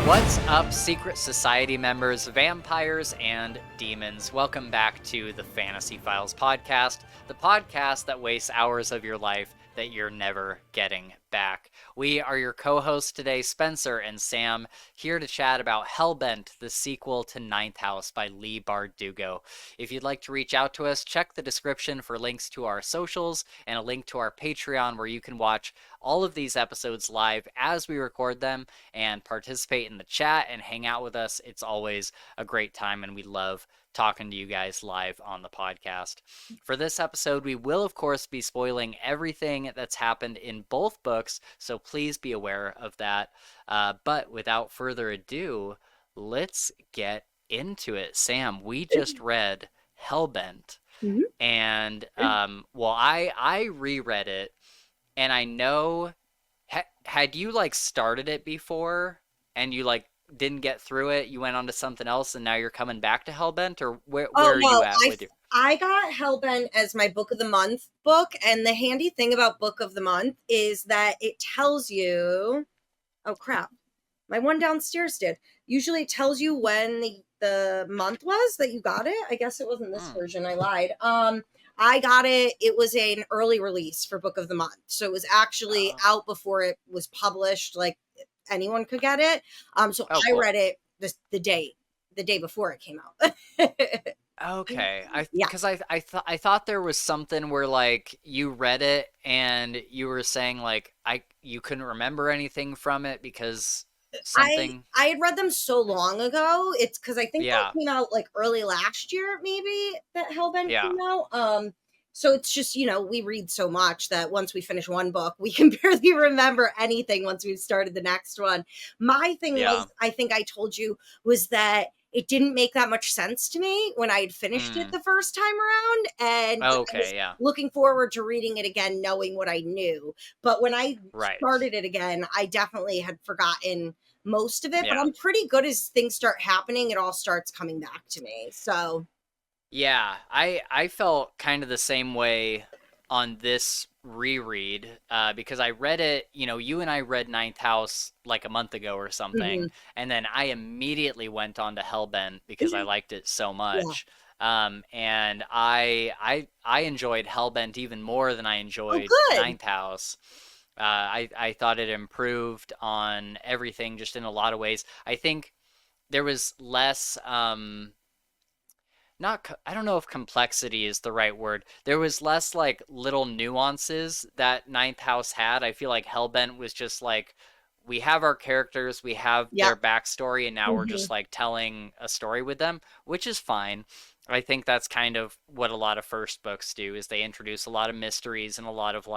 What's up, secret society members, vampires, and demons? Welcome back to the Fantasy Files Podcast, the podcast that wastes hours of your life that you're never getting back. We are your co-hosts today, Spencer and Sam, here to chat about Hellbent, the sequel to Ninth House by Leigh Bardugo. If you'd like to reach out to us, check the description for links to our socials and a link to our Patreon where you can watch all of these episodes live as we record them and participate in the chat and hang out with us. It's always a great time, and we love talking to you guys live on the podcast. For this episode, we will, of course, be spoiling everything that's happened in both books, so please be aware of that. But without further ado, let's get into it. Sam, we just read Hellbent, and I reread it, and I know, had you started it before and you didn't get through it, you went on to something else, and now you're coming back to Hellbent, or where are you at with you? I got Hellbent as my Book of the Month book, and the handy thing about Book of the Month is that it tells you, oh crap, my one downstairs did. Usually it tells you when the month was that you got it. I guess it wasn't this version, I lied. I got it. It was an early release for Book of the Month. So it was actually out before it was published. Anyone could get it. I cool. read it the day before it came out. Okay. Because I thought there was something where you read it and you were saying you couldn't remember anything from it because something. I had read them so long ago. It's because I think that came out early last year, maybe, that Hellbent came out. So it's just, we read so much that once we finish one book, we can barely remember anything once we've started the next one. My thing was, I think I told you, was that it didn't make that much sense to me when I had finished it the first time around. And I was looking forward to reading it again, knowing what I knew. But when I started it again, I definitely had forgotten most of it. But I'm pretty good as things start happening. It all starts coming back to me. So... yeah, I felt kind of the same way on this reread because I read it, you and I read Ninth House a month ago or something, and then I immediately went on to Hellbent because I liked it so much. And I enjoyed Hellbent even more than I enjoyed Ninth House. I thought it improved on everything just in a lot of ways. I think there was less... I don't know if complexity is the right word. There was less little nuances that Ninth House had. I feel like Hellbent was just we have our characters, we have their backstory, and now we're just telling a story with them, which is fine. I think that's kind of what a lot of first books do, is they introduce a lot of mysteries and a lot of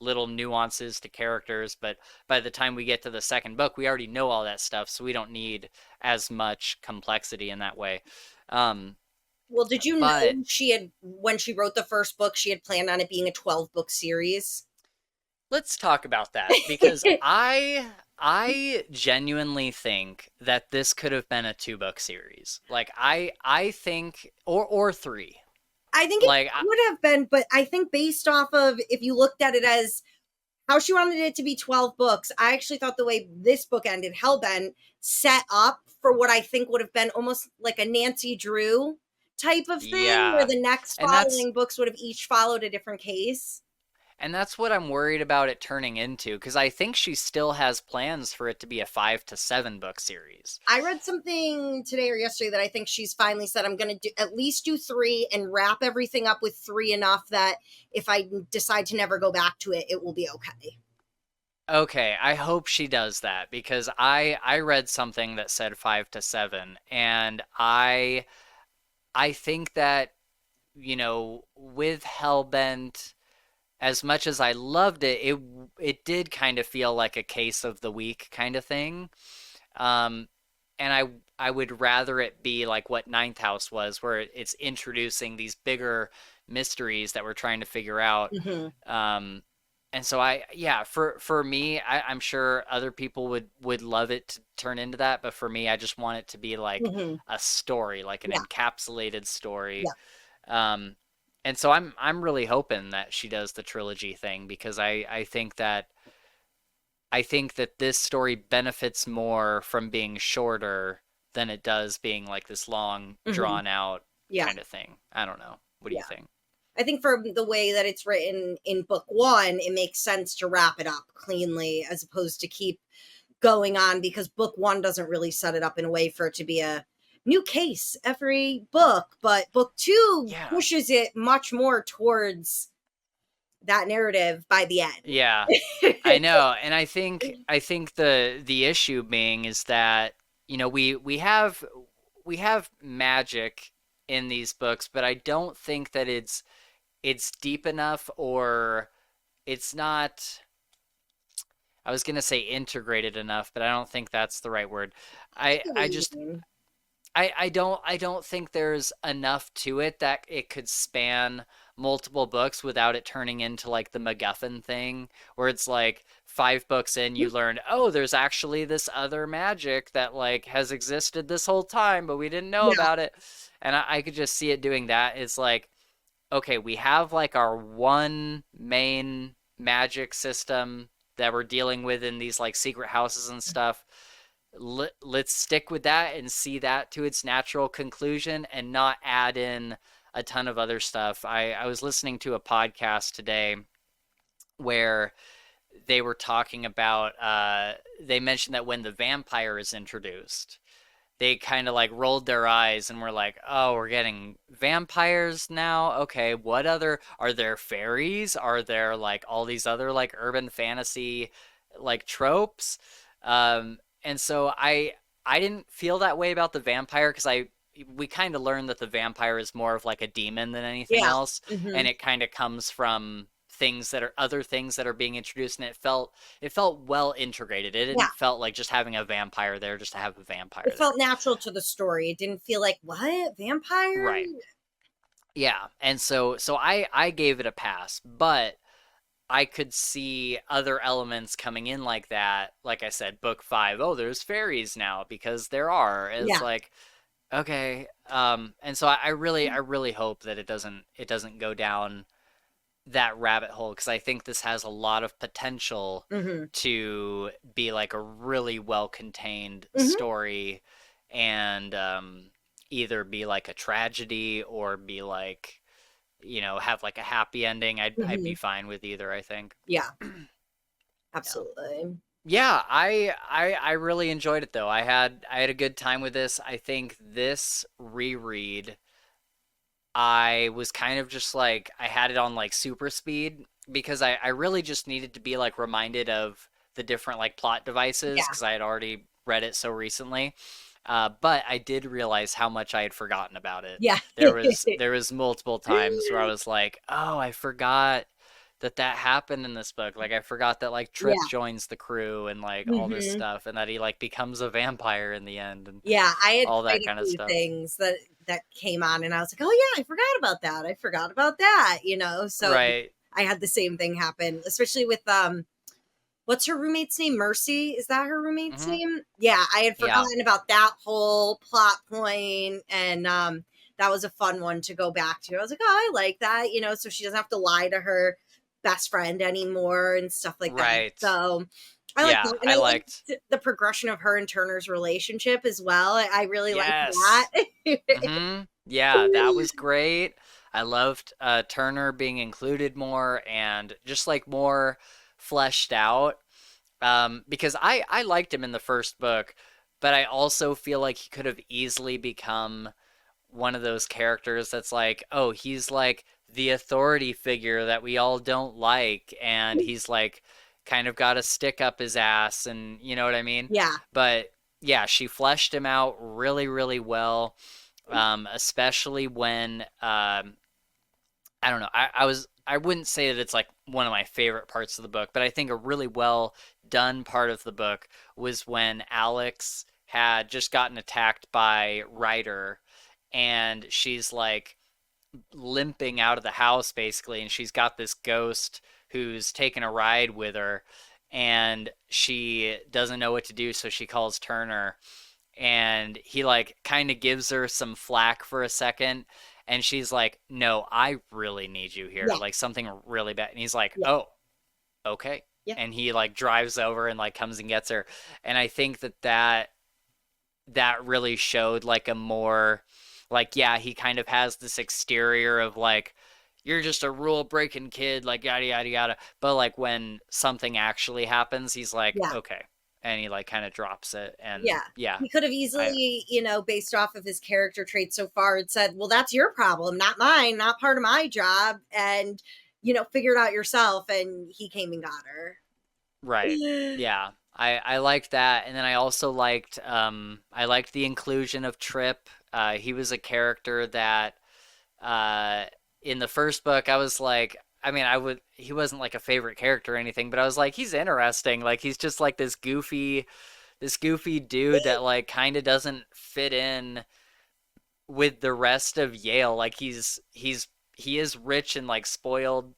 little nuances to characters, but by the time we get to the second book, we already know all that stuff, so we don't need as much complexity in that way. Well, did you know when she wrote the first book, she had planned on it being a 12-book series? Let's talk about that, because I genuinely think that this could have been a 2-book series. I think, or 3. I think it would have been, but I think based off of, if you looked at it as how she wanted it to be 12 books, I actually thought the way this book ended, Hellbent, set up for what I think would have been almost like a Nancy Drew type of thing, where the next following books would have each followed a different case. And that's what I'm worried about it turning into, because I think she still has plans for it to be a 5 to 7 book series. I read something today or yesterday that I think she's finally said, I'm going to at least do 3 and wrap everything up with 3 enough that if I decide to never go back to it, it will be okay. Okay, I hope she does that, because I read something that said 5 to 7, and I think that, with Hellbent, as much as I loved it, it did kind of feel like a case of the week kind of thing. And I would rather it be like what Ninth House was, where it's introducing these bigger mysteries that we're trying to figure out. And so for me, I'm sure other people would love it to turn into that, but for me, I just want it to be like a story, like an encapsulated story. And so I'm really hoping that she does the trilogy thing, because I think that I think that this story benefits more from being shorter than it does being like this long, Hmm. drawn out Yeah. kind of thing. I don't know. What do you Yeah. think? I think for the way that it's written in book one, it makes sense to wrap it up cleanly as opposed to keep going on, because book one doesn't really set it up in a way for it to be a new case every book. But book two Yeah. pushes it much more towards that narrative by the Yeah. I end. know. And I think the issue being is that, we have magic in these books, but I don't think that it's deep enough, or it's not, I was gonna say integrated enough, but I don't think that's the right word. I I see what I you just mean. I don't think there's enough to it that it could span multiple books without it turning into like the MacGuffin thing, where it's like 5 books in you learn, oh, there's actually this other magic that like has existed this whole time, but we didn't know Yeah. about it. And I could just see it doing that. It's like, okay, we have like our one main magic system that we're dealing with in these like secret houses and stuff. Let's stick with that and see that to its natural conclusion and not add in a ton of other stuff. I was listening to a podcast today where they were talking about, they mentioned that when the vampire is introduced, they kind of like rolled their eyes and were like, "Oh, we're getting vampires now. Okay, what other, are there fairies? Are there like all these other like urban fantasy like tropes?" And so I didn't feel that way about the vampire because I we kind of learned that the vampire is more of like a demon than anything Yeah. else, Hmm. and it kind of comes from things that are other things that are being introduced, and it felt well integrated. It Yeah. didn't felt like just having a vampire there just to have a vampire It felt there. natural to the story. It didn't feel like, what? Vampire? Right. Yeah. And so I gave it a pass, but I could see other elements coming in like that. Like I said, book 5, oh, there's fairies now because there are. It's Yeah. like, okay. And so I really hope that it doesn't go down that rabbit hole, because I think this has a lot of potential Hmm. to be like a really well contained Hmm. story, and either be like a tragedy or be like, have like a happy ending. I'd be Hmm. fine with either, I think. Yeah. Yeah. Absolutely. Yeah, I really enjoyed it though. I had a good time with this. I think this reread, I was kind of just like, I had it on like super speed because I really just needed to be like reminded of the different like plot devices Yeah. because I had already read it so recently. But I did realize how much I had forgotten about it. Yeah. There was multiple times where I was like, oh, I forgot that happened in this book. Like I forgot that like Trip Yeah. joins the crew and like all this Hmm. stuff, and that he like becomes a vampire in the end and Yeah. I had all quite that a kind of few stuff. things that came on, and I was like, oh yeah, I forgot about that. I forgot about that, So Right. I had the same thing happen, especially with what's her roommate's name? Mercy? Is that her roommate's Hmm. name? Yeah, I had Yeah. forgotten about that whole plot point, and that was a fun one to go back to. I was like, oh, I like that, so she doesn't have to lie to her best friend anymore and stuff like that. Right. So I like Yeah, that, and I I liked. liked the progression of her and Turner's relationship as well. I really liked Yes. that. Yeah, that was great. I loved Turner being included more and just like more fleshed out. Because I liked him in the first book, but I also feel like he could have easily become one of those characters that's like, oh, he's like the authority figure that we all don't like, and he's like kind of got a stick up his ass, and you know what I mean? Yeah. But yeah, she fleshed him out really, really well, especially when, I don't know, I wouldn't say that it's like one of my favorite parts of the book, but I think a really well done part of the book was when Alex had just gotten attacked by Ryder, and she's like limping out of the house basically, and she's got this ghost who's taking a ride with her, and she doesn't know what to do, so she calls Turner, and he like kind of gives her some flack for a second, and she's like, no, I really need you here, Yeah. like something really bad, and he's like, Yeah. oh, okay. Yeah. and he like drives over and like comes and gets her. And I think that really showed like a more like, yeah, he kind of has this exterior of like, you're just a rule breaking kid, like yada yada yada. But like when something actually happens, he's like, Yeah. okay. And he like kind of drops it. And Yeah. yeah. He could have easily, based off of his character traits so far, had said, well, that's your problem, not mine, not part of my job. And, figure it out yourself. And he came and got her. Right. Yeah. I liked that. And then I also liked the inclusion of Trip. He was a character that in the first book I was like, I mean, he wasn't like a favorite character or anything, but I was like, he's interesting. Like he's just like this goofy dude that like kind of doesn't fit in with the rest of Yale. Like he is rich and like spoiled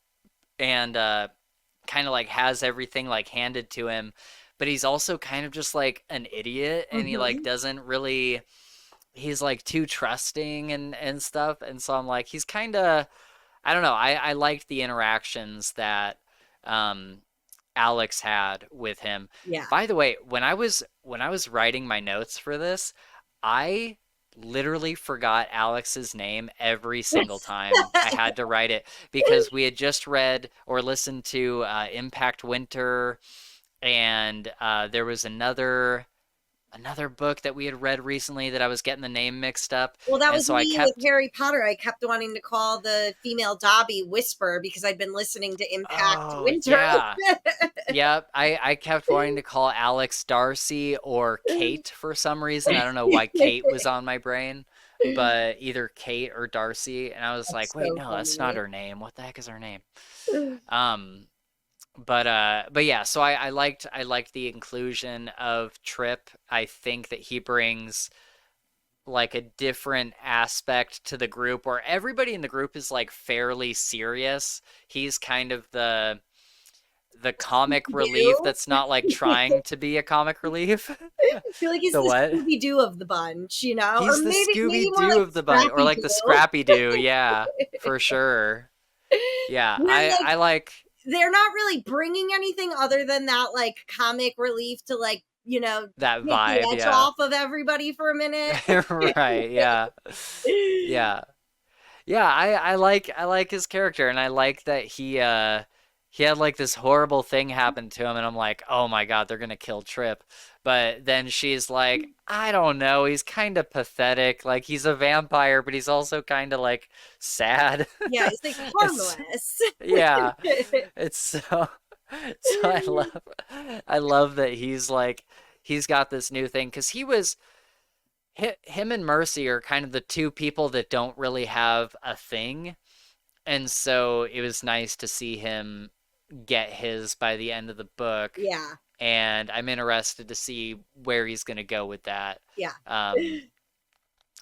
and kind of like has everything like handed to him, but he's also kind of just like an idiot, and he like doesn't really, he's like too trusting and stuff. And so I'm like, he's kind of, I don't know, I liked the interactions that Alex had with him. Yeah. By the way, when I was writing my notes for this, I literally forgot Alex's name every single time I had to write it, because we had just read or listened to Impact Winter, and there was another book that we had read recently that I was getting the name mixed up. Well, that and was so me with Harry Potter. I kept wanting to call the female Dobby Whisper because I'd been listening to Impact Winter. Yeah. Yep. I kept wanting to call Alex Darcy or Kate for some reason. I don't know why Kate was on my brain, but either Kate or Darcy. And I was like, wait, no, that's not her name. What the heck is her name? But yeah, so I liked the inclusion of Trip. I think that he brings like a different aspect to the group where everybody in the group is like fairly serious. He's kind of the comic relief that's not like trying to be a comic relief. I feel like he's the Scooby-Doo of the bunch, He's or the maybe Scooby-Doo like of the bunch, or like the Scrappy-Doo, yeah, for sure. Yeah, I like... They're not really bringing anything other than that like comic relief to like, that vibe, the edge off of everybody for a minute. Right, yeah. Yeah. Yeah, I like his character, and I like that he had like this horrible thing happen to him, and I'm like, oh my God, they're gonna kill Trip. But then she's like, I don't know, he's kind of pathetic. Like he's a vampire, but he's also kind of like sad. Yeah, he's like harmless. Yeah, it's so I love that he's got this new thing, because him and Mercy are kind of the two people that don't really have a thing. And so it was nice to see him get his by the end of the book. Yeah. And I'm interested to see where he's going to go with that. Yeah.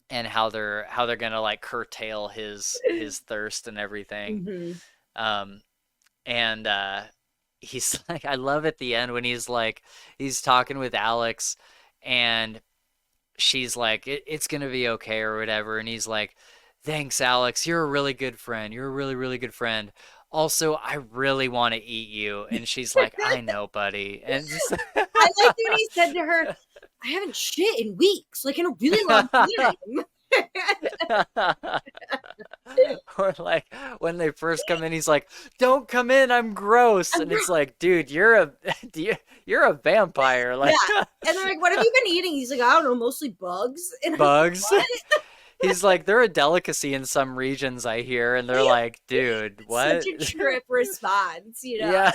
And how they're going to like curtail his thirst and everything. And he's like, I love at the end when he's talking with Alex, and she's like, it's gonna be okay or whatever, and he's like, thanks Alex, you're a really good friend, you're a really really good friend, also I really want to eat you. And she's like, I know buddy. And just... I like when he said to her, I haven't shit in weeks, like in a really long time. Or like when they first come in, he's like, don't come in, I'm gross. And it's like, dude, you're a vampire. Like, yeah. And they're like, what have you been eating? He's like, I don't know, mostly bugs. And bugs. He's like, they're a delicacy in some regions, I hear. And they're like, dude, what? Such a Trip response, Yeah.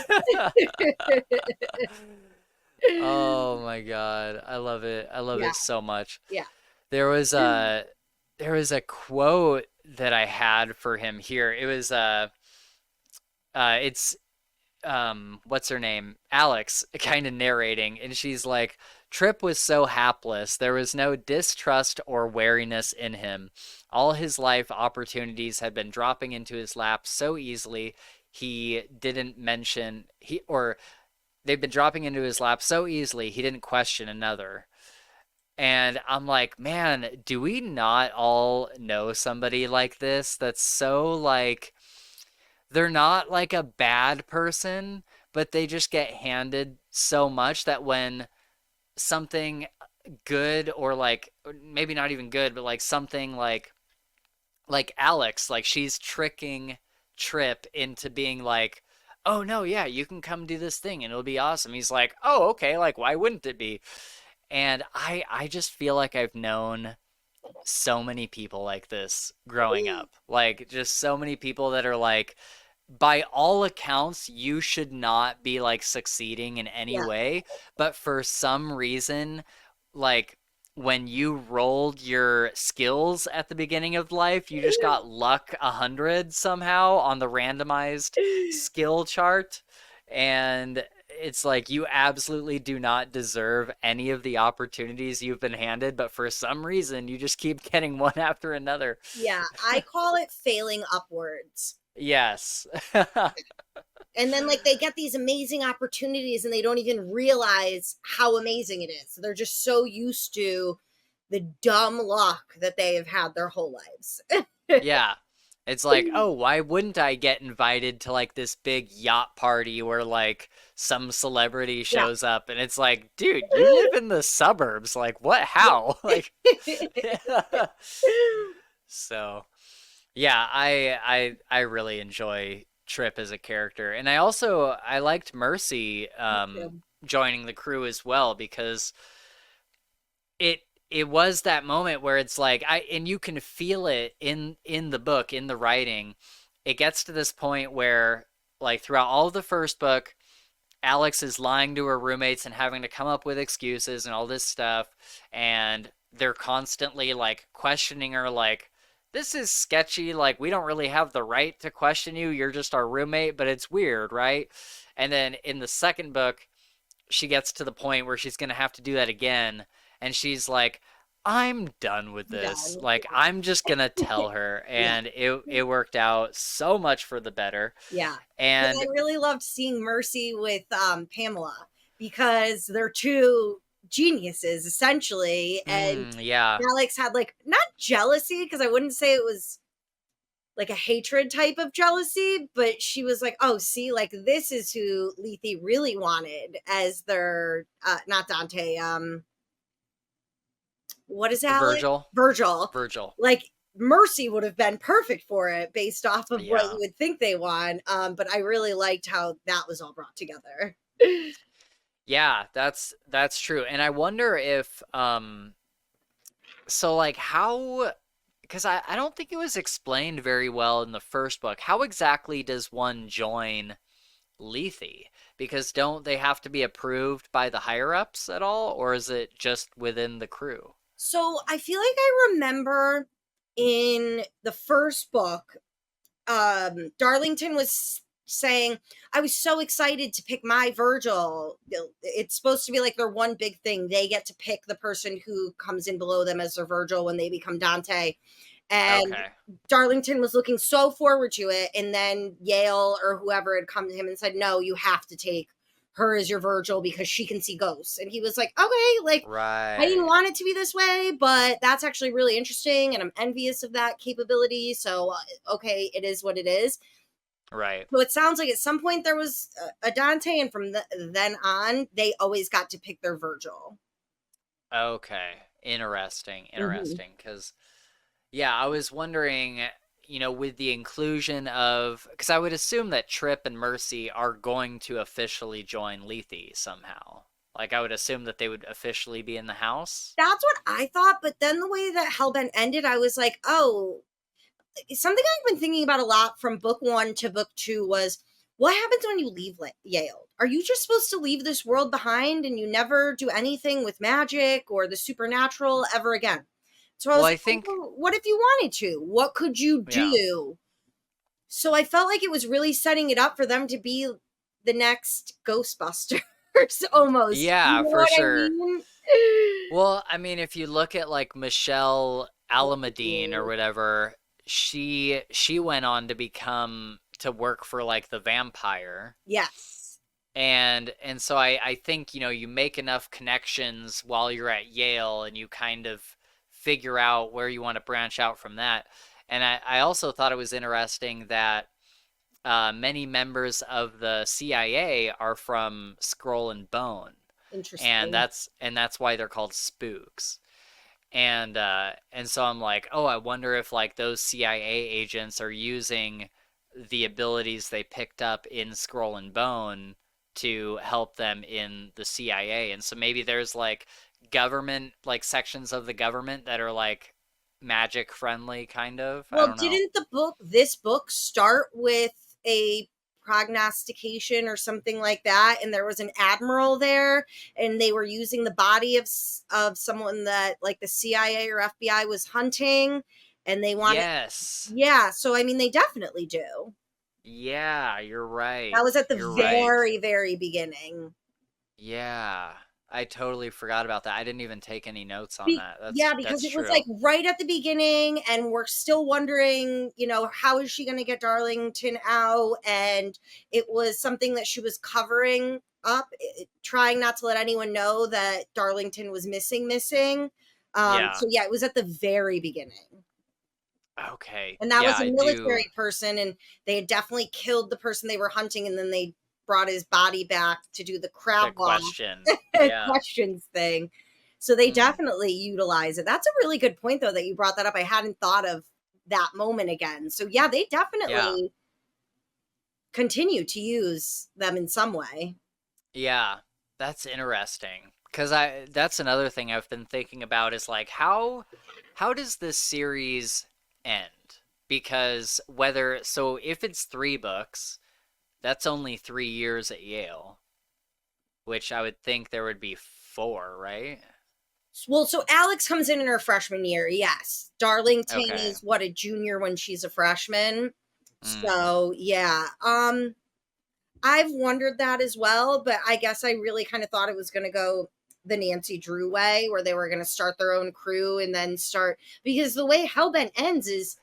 Oh my God, I love it. I love it so much. Yeah. There was a quote that I had for him here. It was it's what's her name? Alex kind of narrating, and she's like, Trip was so hapless. There was no distrust or wariness in him. All his life opportunities had been dropping into his lap so easily. They've been dropping into his lap so easily he didn't question another. And I'm like, man, do we not all know somebody like this that's so like, they're not like a bad person, but they just get handed so much that when something good, or like maybe not even good, but like something like Alex, like she's tricking Trip into being like, "Oh no, yeah, you can come do this thing and it'll be awesome." He's like, "Oh, okay, like why wouldn't it be?" And I just feel like I've known so many people like this growing up. Like just so many people that are like, by all accounts, you should not be like succeeding in any Yeah. way, but for some reason, like when you rolled your skills at the beginning of life, you just got luck 100 somehow on the randomized skill chart. And it's like you absolutely do not deserve any of the opportunities you've been handed, but for some reason, you just keep getting one after another. Yeah, I call it failing upwards. Yes. And then like they get these amazing opportunities and they don't even realize how amazing it is. They're just so used to the dumb luck that they have had their whole lives. Yeah. It's like, oh, why wouldn't I get invited to like this big yacht party where like some celebrity Yeah. shows up, and it's like, dude, you live in the suburbs. Like, what? How? Like, so yeah, I really enjoy Trip as a character, and I liked Mercy joining the crew as well, because it was that moment where it's like and you can feel it in the book, in the writing. It gets to this point where like throughout all of the first book, Alex is lying to her roommates and having to come up with excuses and all this stuff, and they're constantly like questioning her, like, this is sketchy, like we don't really have the right to question you, you're just our roommate, but it's weird, right? And then in the second book, she gets to the point where she's going to have to do that again, and she's like, I'm done with this. Like, I'm just going to tell her. And it worked out so much for the better. Yeah. And I really loved seeing Mercy with Pamela, because they're two geniuses essentially. And yeah, Alex had like not jealousy, because I wouldn't say it was like a hatred type of jealousy, but she was like, oh, see, like this is who Lethe really wanted as their not Dante, what is Alex? Virgil. Like Mercy would have been perfect for it based off of what you would think they want. But I really liked how that was all brought together. Yeah, that's true. And I wonder if so like how, because I don't think it was explained very well in the first book. How exactly does one join Lethe? Because don't they have to be approved by the higher ups at all, or is it just within the crew? So I feel like I remember in the first book, Darlington was saying, I was so excited to pick my Virgil. It's supposed to be like their one big thing. They get to pick the person who comes in below them as their Virgil when they become Dante. And Darlington was looking so forward to it. And then Yale or whoever had come to him and said, no, you have to take her as your Virgil because she can see ghosts. And he was like, okay, like, I didn't want it to be this way, but that's actually really interesting. And I'm envious of that capability. So, okay, it is what it is. Right. So it sounds like at some point there was a Dante, and from then on, they always got to pick their Virgil. Okay. Interesting. Because, yeah, I was wondering, you know, with the inclusion of, because I would assume that Trip and Mercy are going to officially join Lethe somehow. Like, I would assume that they would officially be in the house. That's what I thought, but then the way that Hellbent ended, I was like, oh, something I've been thinking about a lot from book 1 to book 2 was, what happens when you leave Yale? Are you just supposed to leave this world behind and you never do anything with magic or the supernatural ever again? So I was I think, oh, what if you wanted to? What could you do? Yeah. So I felt like it was really setting it up for them to be the next Ghostbusters almost. Yeah, you know for sure. I mean? Well, I mean, if you look at like Michelle Alamadine or whatever, she went on to work for like the vampire. Yes. And so I think, you know, you make enough connections while you're at Yale and you kind of figure out where you want to branch out from that. And I also thought it was interesting that many members of the CIA are from Scroll and Bone, and Interesting. that's why they're called spooks. And so I'm like, oh, I wonder if like those CIA agents are using the abilities they picked up in Scroll and Bone to help them in the CIA. And so maybe there's like government, like sections of the government that are like magic friendly, kind of. I Well, don't know. didn't this book start with a prognostication or something like that, and there was an admiral there, and they were using the body of someone that like the CIA or FBI was hunting, and they wanted, Yes. yeah, so I mean they definitely do. Yeah, you're That right. was at the You're right. very, very beginning. Yeah. I totally forgot about that. I didn't even take any notes on that. Yeah, because That's it was true. like right at the beginning, and we're still wondering, how is she going to get Darlington out? And it was something that she was covering up, trying not to let anyone know that Darlington was missing. Yeah. So yeah, it was at the very beginning. Okay. And that Yeah, was a I do. military person, and they had definitely killed the person they were hunting, and then they brought his body back to do the The crab walk question. Yeah. questions thing. So they Hmm. definitely utilize it. That's a really good point, though, that you brought that up. I hadn't thought of that moment again. So yeah, they Yeah. definitely continue to use them in some way. Yeah. That's interesting. Cause that's another thing I've been thinking about is like how does this series end? Because if it's 3 books, that's only 3 years at Yale, which I would think there would be four, right? Well, so Alex comes in her freshman year. Yes. Darlington Okay. is what, a junior when she's a freshman. Mm. So yeah. I've wondered that as well, but I guess I really kind of thought it was going to go the Nancy Drew way, where they were going to start their own crew and then start, because the way Hellbent ends is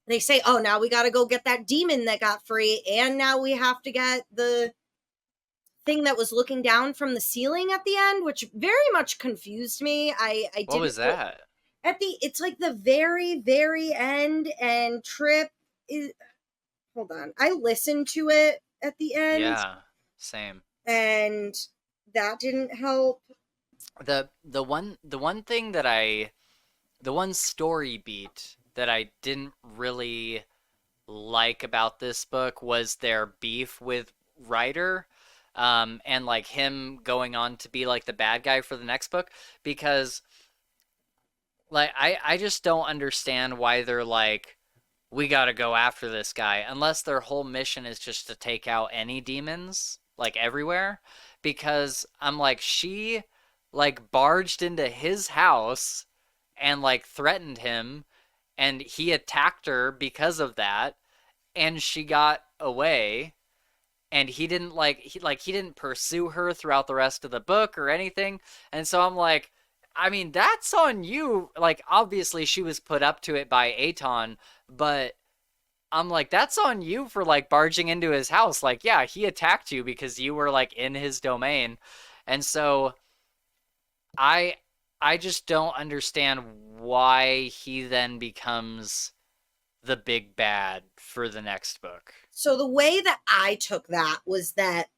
they say, oh, now we got to go get that demon that got free, and now we have to get the thing that was looking down from the ceiling at the end, which very much confused me. I What didn't was that? at the it's like the very, very end, and Trip is, hold on, I listened to it at the end, Yeah, same. and that didn't help. The one thing that the one story beat that I didn't really like about this book was their beef with Ryder, and like him going on to be like the bad guy for the next book, because like I just don't understand why they're like, we gotta go after this guy, unless their whole mission is just to take out any demons like everywhere. Because I'm like, she like barged into his house and like threatened him, and he attacked her because of that, and she got away, and he didn't he didn't pursue her throughout the rest of the book or anything. And so I'm like, I mean, that's on you. Like, obviously she was put up to it by Aton, but I'm like, that's on you for like barging into his house. Like, yeah, he attacked you because you were like in his domain. And so I I just don't understand why he then becomes the big bad for the next book. So the way that I took that was that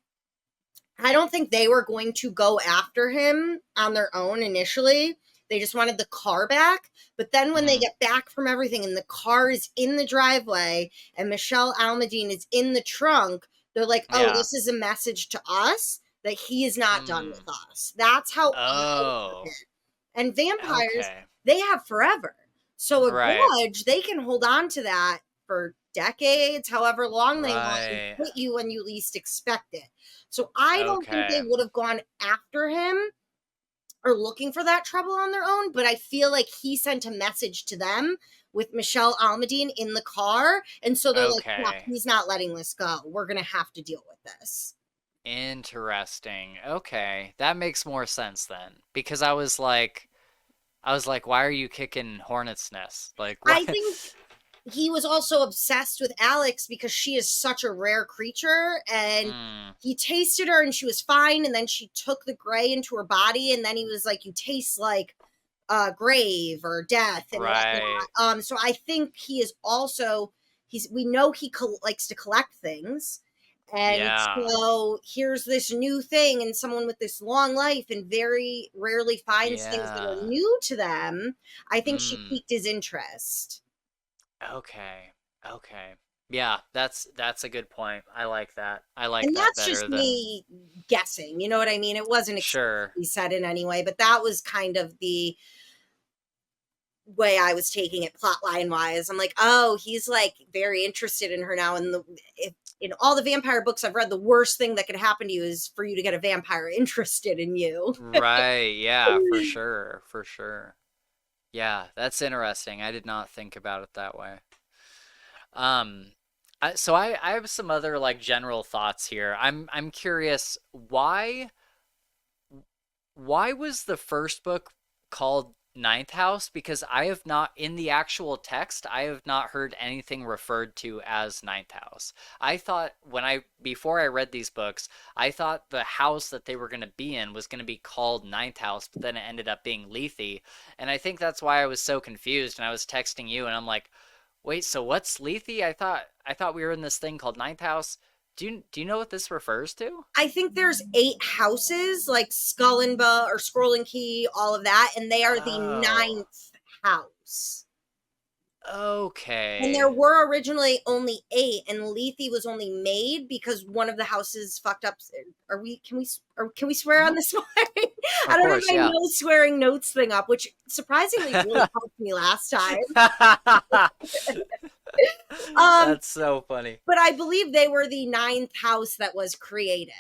I don't think they were going to go after him on their own initially. They just wanted the car back. But then when they Mm-hmm. get back from everything and the car is in the driveway and Michelle Almadine is in the trunk, they're like, oh, Yeah. this is a message to us that he is not done with Mm. us. That's how I took Oh. it. And vampires, Okay. they have forever. So a Right. grudge, they can hold on to that for decades, however long they want, and Right. hit you when you least expect it. So I don't think they Okay. would have gone after him or looking for that trouble on their own, but I feel like he sent a message to them with Michelle Almadine in the car. And so they're like, yeah, Okay. he's not letting this go. We're going to have to deal with this. Interesting. Okay. That makes more sense then. Because I was like, why are you kicking Hornet's Nest? Like what? I think he was also obsessed with Alex because she is such a rare creature, and Mm. he tasted her and she was fine, and then she took the gray into her body, and then he was like, you taste like grave or death and Right. whatnot. So I think he is also we know he likes to collect things. And so here's this new thing, and someone with this long life and very rarely finds things that are new to them. I think she piqued his interest. Okay. Yeah, that's a good point. I like that. I like and that that's better just than me guessing. You know what I mean? It wasn't explicitly said in any way, but that was kind of the way I was taking it plot line wise. I'm like, oh, he's like very interested in her now. And in all the vampire books I've read, the worst thing that could happen to you is for you to get a vampire interested in you. Right. Yeah, for sure. For sure. Yeah, that's interesting. I did not think about it that way. So I have some other like general thoughts here. I'm curious why was the first book called Ninth House? Because I have not, in the actual text, I have not heard anything referred to as Ninth House. I thought before I read these books, I thought the house that they were going to be in was going to be called Ninth House, but then it ended up being Lethe. And I think that's why I was so confused. And I was texting you and I'm like, wait, so what's Lethe? I thought we were in this thing called Ninth House. Do you know what this refers to? I think there's 8 houses, like Skull and or Scroll and Key, all of that, and they are the 9th house. Okay. And there were originally only 8, and Lethe was only made because one of the houses fucked up. Can we swear on this one? I don't have my no swearing notes thing up, which surprisingly really helped me last time. That's so funny. But I believe they were the 9th house that was created.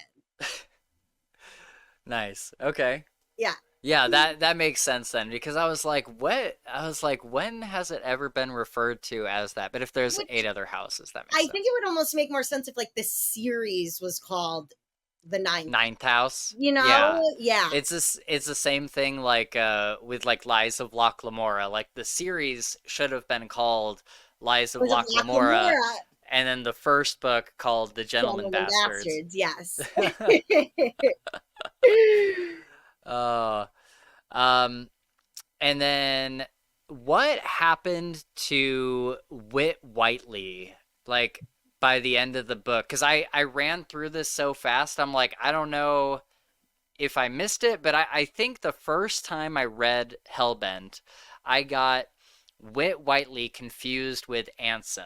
Nice. Okay. Yeah. Yeah, that makes sense then, because I was like, what? I was like, when has it ever been referred to as that? But if there's 8 other houses, that makes sense. I think it would almost make more sense if like this series was called the Ninth House. You know? Yeah. It's the same thing like with like Lies of Locke Lamora. Like the series should have been called Lies of Locke Lamora. And then the first book called The Gentleman Bastards. Yes. And then what happened to Whit Whiteley, like, by the end of the book? Because I ran through this so fast, I'm like, I don't know if I missed it, but I think the first time I read Hellbent, I got Whit Whiteley confused with Ansem.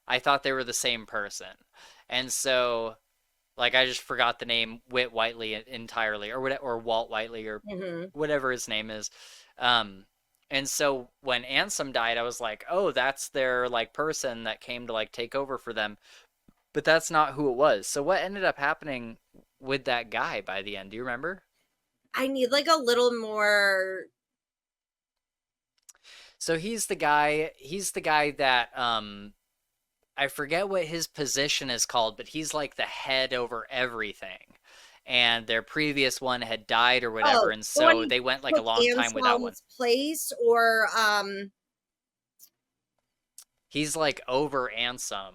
I thought they were the same person. And so, like, I just forgot the name Whit Whiteley entirely, or Walt Whiteley, or whatever his name is. And so when Ansem died, I was like, oh, that's their, like, person that came to, like, take over for them. But that's not who it was. So what ended up happening with that guy by the end? Do you remember? I need, like, a little more... So he's the guy that, I forget what his position is called, but he's like the head over everything. And their previous one had died or whatever, and so they went like a long time without one. Place, or he's like over Ansem.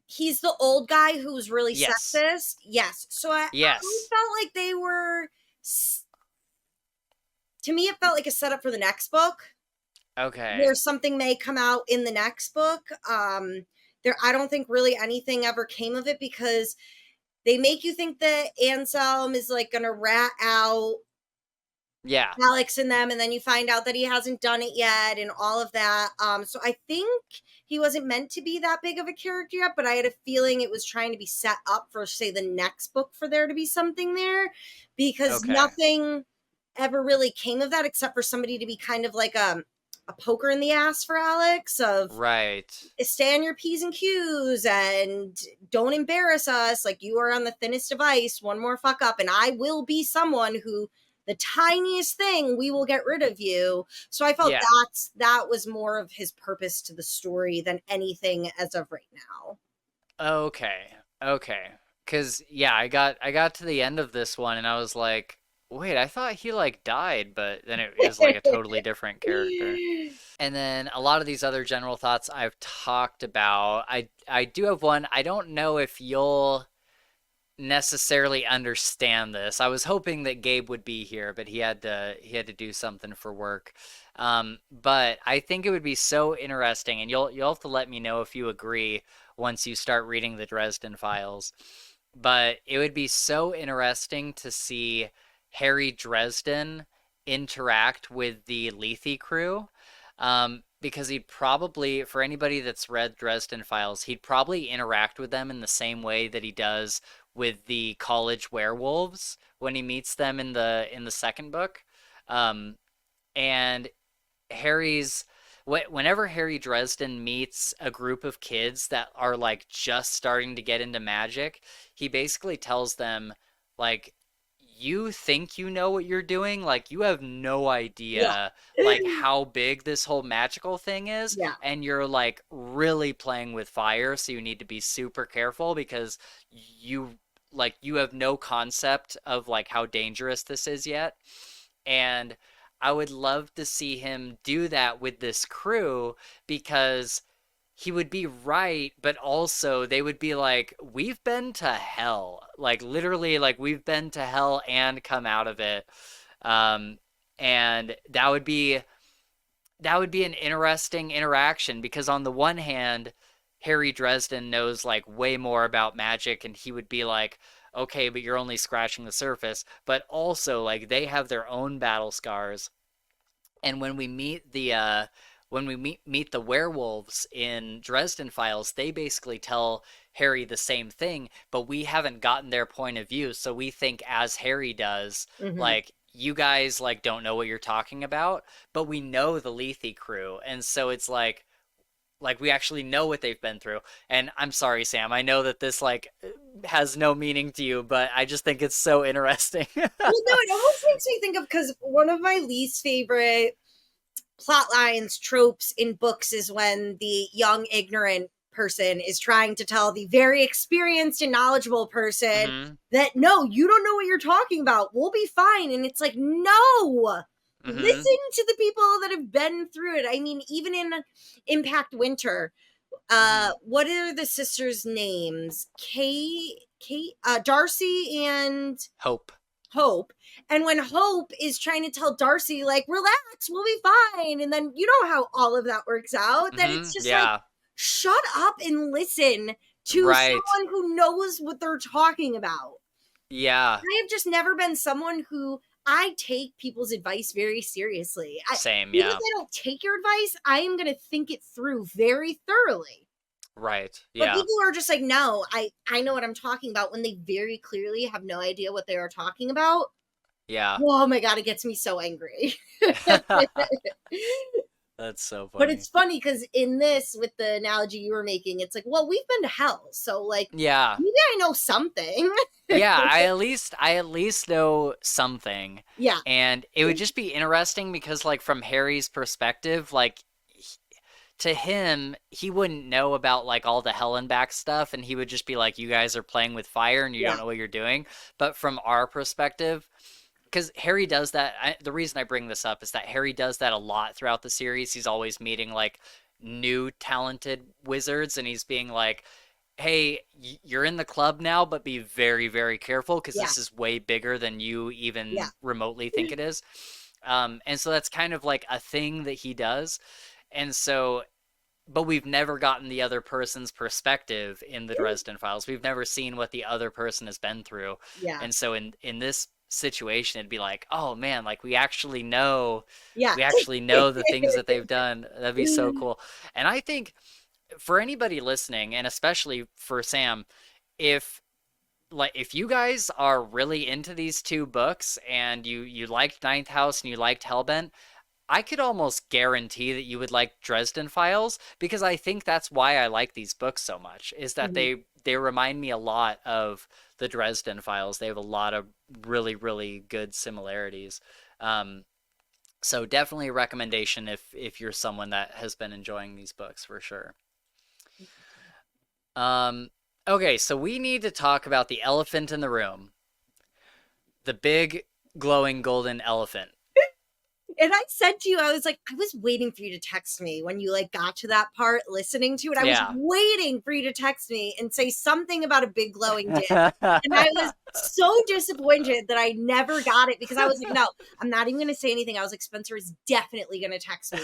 He's the old guy who's really sexist. Yes. So I felt like they were. To me, it felt like a setup for the next book. Okay. Where something may come out in the next book. I don't think really anything ever came of it, because they make you think that Ansem is like gonna rat out Alex and them, and then you find out that he hasn't done it yet and all of that. So I think he wasn't meant to be that big of a character yet, but I had a feeling it was trying to be set up for, say, the next book for there to be something there, because nothing ever really came of that except for somebody to be kind of like a poker in the ass for Alex, of stay on your P's and Q's and don't embarrass us. Like, you are on the thinnest of ice. One more fuck up and I will be someone who, the tiniest thing, we will get rid of you. So I felt that was more of his purpose to the story than anything as of right now. Okay. Cause I got to the end of this one and I was like, wait, I thought he like died, but then it was like a totally different character. And then a lot of these other general thoughts I've talked about. I do have one. I don't know if you'll necessarily understand this. I was hoping that Gabe would be here, but he had to do something for work. But I think it would be so interesting, and you'll have to let me know if you agree once you start reading the Dresden Files. But it would be so interesting to see Harry Dresden interact with the Lethe crew. Because he'd probably, for anybody that's read Dresden Files, he'd probably interact with them in the same way that he does with the college werewolves when he meets them in the second book. Um, and Harry's whenever Harry Dresden meets a group of kids that are like just starting to get into magic, he basically tells them like, you think you know what you're doing, like you have no Yeah. idea like how big this whole magical thing is, Yeah. and you're like really playing with fire, so you need to be super careful because you have no concept of like how dangerous this is yet. And I would love to see him do that with this crew because he would be right, but also they would be like, we've been to hell. Like literally, like we've been to hell and come out of it. And that would be an interesting interaction because on the one hand, Harry Dresden knows like way more about magic and he would be like, okay, but you're only scratching the surface. But also like they have their own battle scars. And when we meet the werewolves in Dresden Files, they basically tell Harry the same thing, but we haven't gotten their point of view, so we think as Harry does, Mm-hmm. like you guys like don't know what you're talking about, but we know the Lethe crew, and so it's like we actually know what they've been through. And I'm sorry, Sam, I know that this like has no meaning to you, but I just think it's so interesting. Well, no, it almost makes me think of, because one of my least favorite plot lines, tropes in books is when the young, ignorant person is trying to tell the very experienced and knowledgeable person Hmm. that, no, you don't know what you're talking about. We'll be fine. And it's like, no, Hmm. listen to the people that have been through it. I mean, even in Impact Winter, Hmm. what are the sisters' names? Darcy and Hope. Hope. And when Hope is trying to tell Darcy, like, relax, we'll be fine. And then you know how all of that works out, that Hmm. it's just like, Yeah. shut up and listen to Right. someone who knows what they're talking about. Yeah. I have just never been someone who, I take people's advice very seriously. Same. Even if Yeah. I don't take your advice, I am going to think it through very thoroughly. Right. But Yeah. people are just like, no, I know what I'm talking about, when they very clearly have no idea what they are talking about. Yeah. Oh my God, it gets me so angry. That's so But funny. it's funny because in this, with the analogy you were making, it's like, well, we've been to hell. So, like, Yeah. maybe I know something. Yeah, I at least know something. Yeah. And it would just be interesting because like from Harry's perspective, like to him, he wouldn't know about like all the hell and back stuff and he would just be like, you guys are playing with fire and you Yeah. don't know what you're doing. But from our perspective, because Harry does that. The reason I bring this up is that Harry does that a lot throughout the series. He's always meeting like new talented wizards, and he's being like, "Hey, you're in the club now, but be very, very careful because Yeah. this is way bigger than you Yeah. even remotely think it is." And so that's kind of like a thing that he does, and so. But we've never gotten the other person's perspective in the Dresden Files. We've never seen what the other person has been through. Yeah. And so in this situation, it'd be like, oh man, like we actually know Yeah. the things that they've done. That'd be so cool. And I think for anybody listening, and especially for Sam, if if you guys are really into these two books and you liked Ninth House and you liked Hellbent, I could almost guarantee that you would like Dresden Files because I think that's why I like these books so much, is that Mhm. they remind me a lot of the Dresden Files. They have a lot of really, really good similarities. Um, so definitely a recommendation if you're someone that has been enjoying these books for sure. Um, okay, so we need to talk about the elephant in the room, the big glowing golden elephant. And I said to you, I was like, I was waiting for you to text me when you like got to that part listening to it. I was waiting for you to text me and say something about a big glowing dick. And I was so disappointed that I never got it because I was like, no, I'm not even going to say anything. I was like, Spencer is definitely going to text me.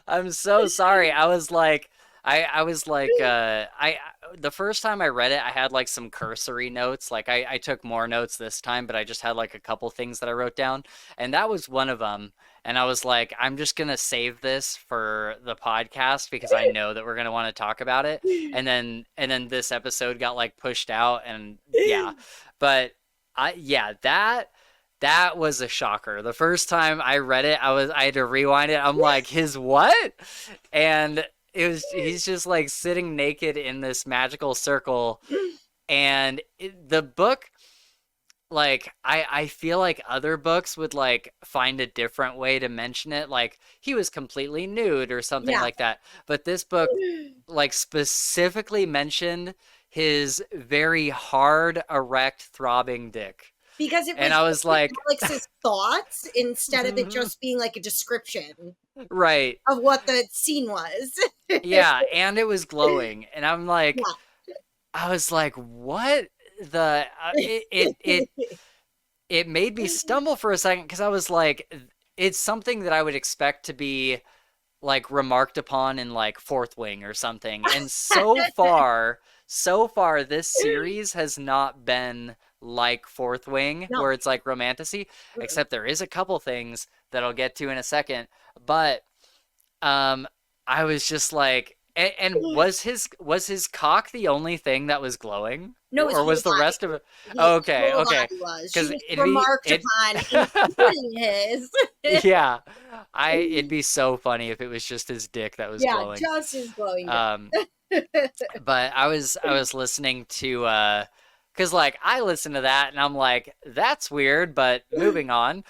I'm so sorry. I was like, the first time I read it, I had like some cursory notes. Like I took more notes this time, but I just had like a couple things that I wrote down, and that was one of them. And I was like, I'm just gonna save this for the podcast because I know that we're gonna want to talk about it. And then this episode got like pushed out, and yeah, but that was a shocker. The first time I read it, I had to rewind it. I'm like, his what? And he's just like sitting naked in this magical circle, and the book, like I feel like other books would like find a different way to mention it, like he was completely nude or something like that, but this book like specifically mentioned his very hard, erect, throbbing dick. Because it was, and I was like Alex's thoughts instead of it just being like a description right of what the scene was. Yeah, and it was glowing, and I'm like, I was like, what the it made me stumble for a second because I was like, it's something that I would expect to be like remarked upon in like Fourth Wing or something, and so far this series has not been like Fourth Wing, where it's like romantasy, except there is a couple things that I'll get to in a second. But I was just like, and was his cock the only thing that was glowing? No, or was the rest of it? Okay. Because it remarked upon including his. Yeah, it'd be so funny if it was just his dick that was glowing. Yeah, just his glowing. But I was listening to because like I listened to that and I'm like, that's weird, but moving on.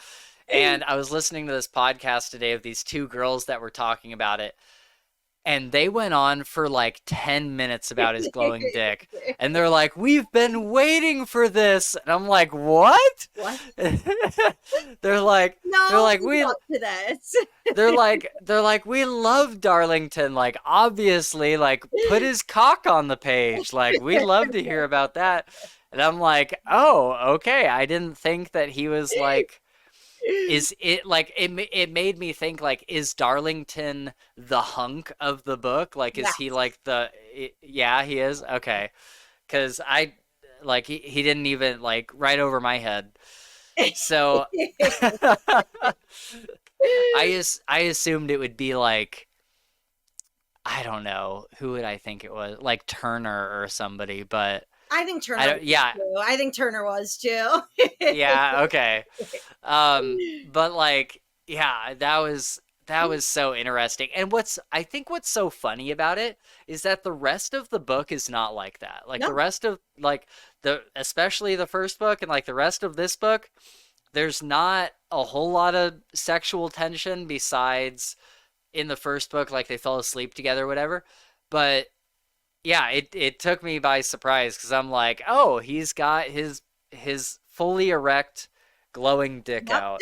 And I was listening to this podcast today of these two girls that were talking about it. And they went on for like 10 minutes about his glowing dick. And they're like, we've been waiting for this. And I'm like, what? What? They're like, we up to this. they're like, we love Darlington. Like, obviously, like, put his cock on the page. Like, we love to hear about that. And I'm like, oh, okay. I didn't think that he was like, is it like it made me think like, is Darlington the hunk of the book? Like, is he like yeah, he is. Okay. Cause I like, he didn't even like right over my head. So I assumed it would be like, I don't know, who would I think it was? Like Turner or somebody, but I think Turner. I think Turner was too. Yeah. Okay. But like, yeah, that was so interesting. And I think what's so funny about it is that the rest of the book is not like that. Like the rest of like especially the first book and like the rest of this book, there's not a whole lot of sexual tension besides in the first book, like they fell asleep together or whatever. But yeah, it took me by surprise because I'm like, oh, he's got his fully erect, glowing dick out.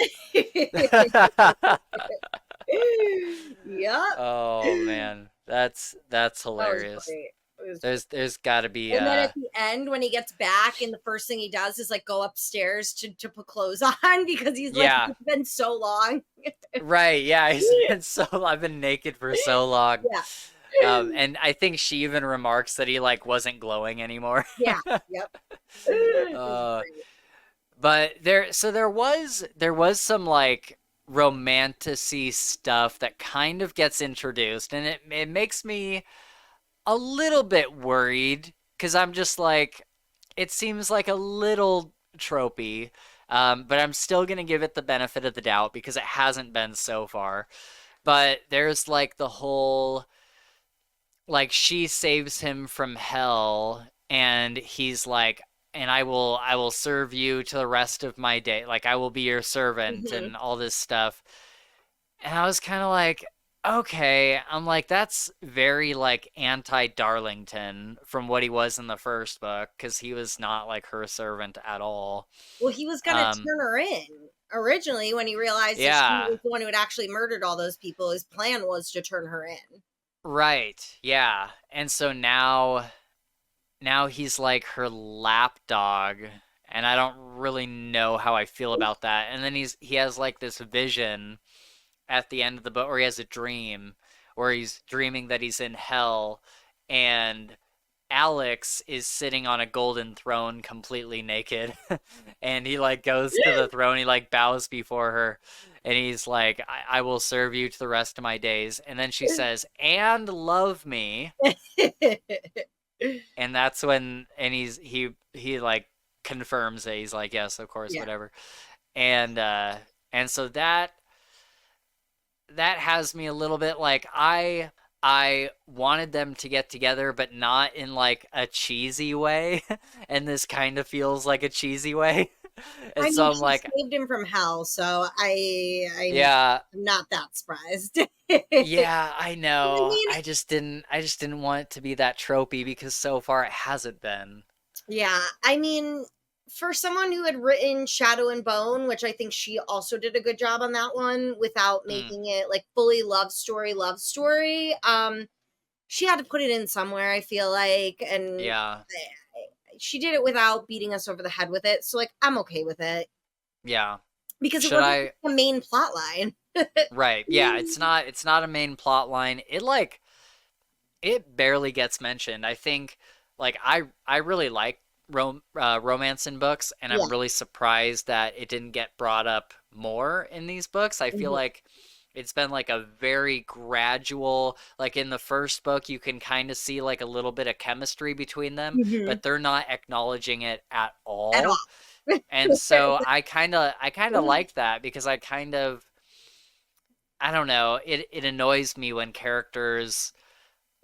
Yeah. Oh man, that's hilarious. There's got to be. And then at the end, when he gets back, and the first thing he does is like go upstairs to put clothes on because he's like, it's been so long. Right? Yeah, I've been naked for so long. Yeah. And I think she even remarks that he like wasn't glowing anymore. Yeah. Yep. But there was some like romantasy stuff that kind of gets introduced, and it makes me a little bit worried because I'm just like, it seems like a little tropey, but I'm still gonna give it the benefit of the doubt because it hasn't been so far. But there's like the whole, like, she saves him from hell and he's like, and I will serve you to the rest of my day, like I will be your servant and all this stuff. And I was kind of like, okay, I'm like, that's very like anti-Darlington from what he was in the first book, because he was not like her servant at all. Well, he was gonna turn her in originally when he realized that she Yeah, was the one who had actually murdered all those people. His plan was to turn her in. right, yeah. And so now he's like her lapdog, and I don't really know how I feel about that. And then he has like this vision at the end of the book, or he has a dream where he's dreaming that he's in hell, and Alex is sitting on a golden throne completely naked. And he like goes to the throne, he like bows before her, and he's like, I will serve you to the rest of my days. And then she says, and love me. And that's when, and he like confirms it. He's like, yes, of course, Yeah. whatever. And so that has me a little bit like, I wanted them to get together, but not in like a cheesy way. And this kind of feels like a cheesy way. And I so mean, I'm she like, saved him from hell, so I'm yeah, not that surprised. yeah, I I know. mean, I just didn't want it to be that tropey, because so far it hasn't been. yeah, I mean, for someone who had written Shadow and Bone, which I think she also did a good job on that one without Mm, making it like fully love story, she had to put it in somewhere, I feel like, and yeah, she did it without beating us over the head with it. So like I'm okay with it yeah. because it Should wasn't I? the main plot line. Right. Yeah, it's not a main plot line. It barely gets mentioned. I think like I really like romance in books, and Yeah. I'm really surprised that it didn't get brought up more in these books. I feel Mhm. like it's been like a very gradual, like in the first book you can kind of see like a little bit of chemistry between them, Mhm. but they're not acknowledging it at At all. all. And so I kind of like that, because I don't know, it annoys me when characters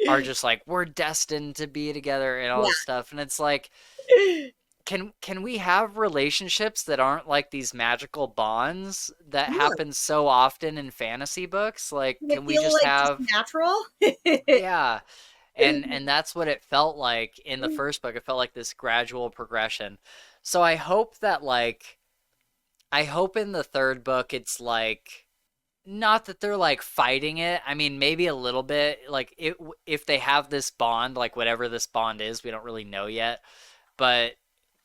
are just like, we're destined to be together and all Yeah. this stuff. And it's like, can we have relationships that aren't like these magical bonds that Yeah. happen so often in fantasy books? Like, Can it can we feel just like just have, natural? yeah. And that's what it felt like in the first book. It felt like this gradual progression. So I hope in the third book it's like, not that they're like fighting it. I mean, maybe a little bit. Like if they have this bond, like whatever this bond is, we don't really know yet. But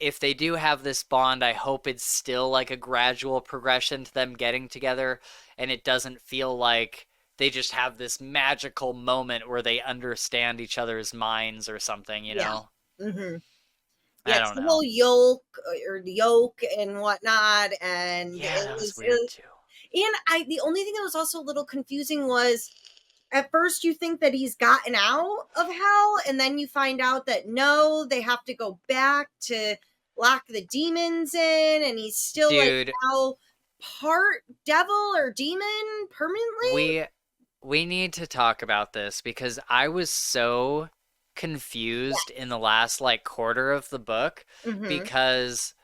if they do have this bond, I hope it's still like a gradual progression to them getting together, and it doesn't feel like they just have this magical moment where they understand each other's minds or something, you Yeah. know? Hmm. Yeah, I it's don't the whole know. yoke and whatnot, and Yeah, that was it weird was, too. and I the only thing that was also a little confusing was at first you think that he's gotten out of hell, and then you find out that no, they have to go back to lock the demons in, and he's still like Dude, now part devil or demon permanently. we we need to talk about this, because I was so confused in the last like quarter of the book, Mm-hmm. because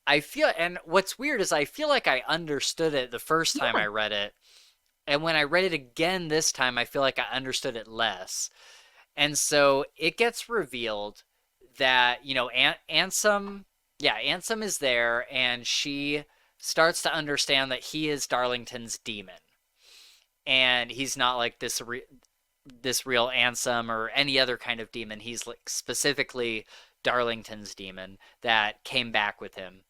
I feel, and what's weird is I feel like I understood it the first time Yeah. I read it. And when I read it again this time, I feel like I understood it less. And so it gets revealed that, Ansem, yeah, Ansem is there, and she starts to understand that he is Darlington's demon. And he's not like this real Ansem or any other kind of demon. He's like specifically Darlington's demon that came back with him.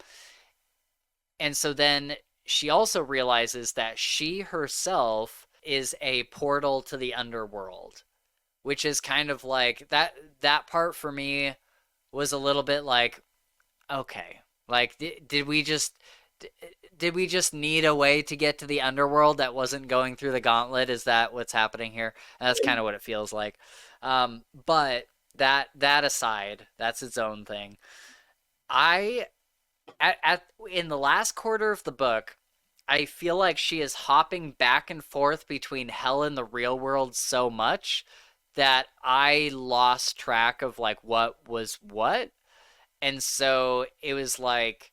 And so then she also realizes that she herself is a portal to the underworld, which is kind of like that part for me was a little bit like, okay, like did we just need a way to get to the underworld that wasn't going through the gauntlet? Is that what's happening here? And that's kind of what it feels like. But that aside, that's its own thing. I at in the last quarter of the book, I feel like she is hopping back and forth between hell and the real world so much that I lost track of like what was what. And so it was like,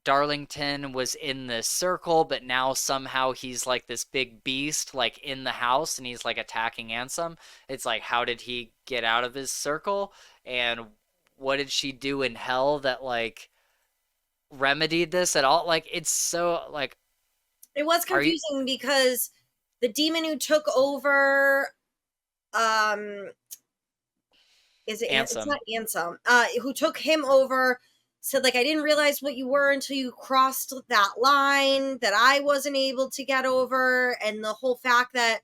Darlington was in this circle, but now somehow he's like this big beast, like in the house, and he's like attacking Ansem. It's like, how did he get out of his circle? And what did she do in hell that like remedied this at all? Like, it's so like, it was confusing because the demon who took over, is it Ansem? It's not Ansem. Who took him over said, like, I didn't realize what you were until you crossed that line that I wasn't able to get over. And the whole fact that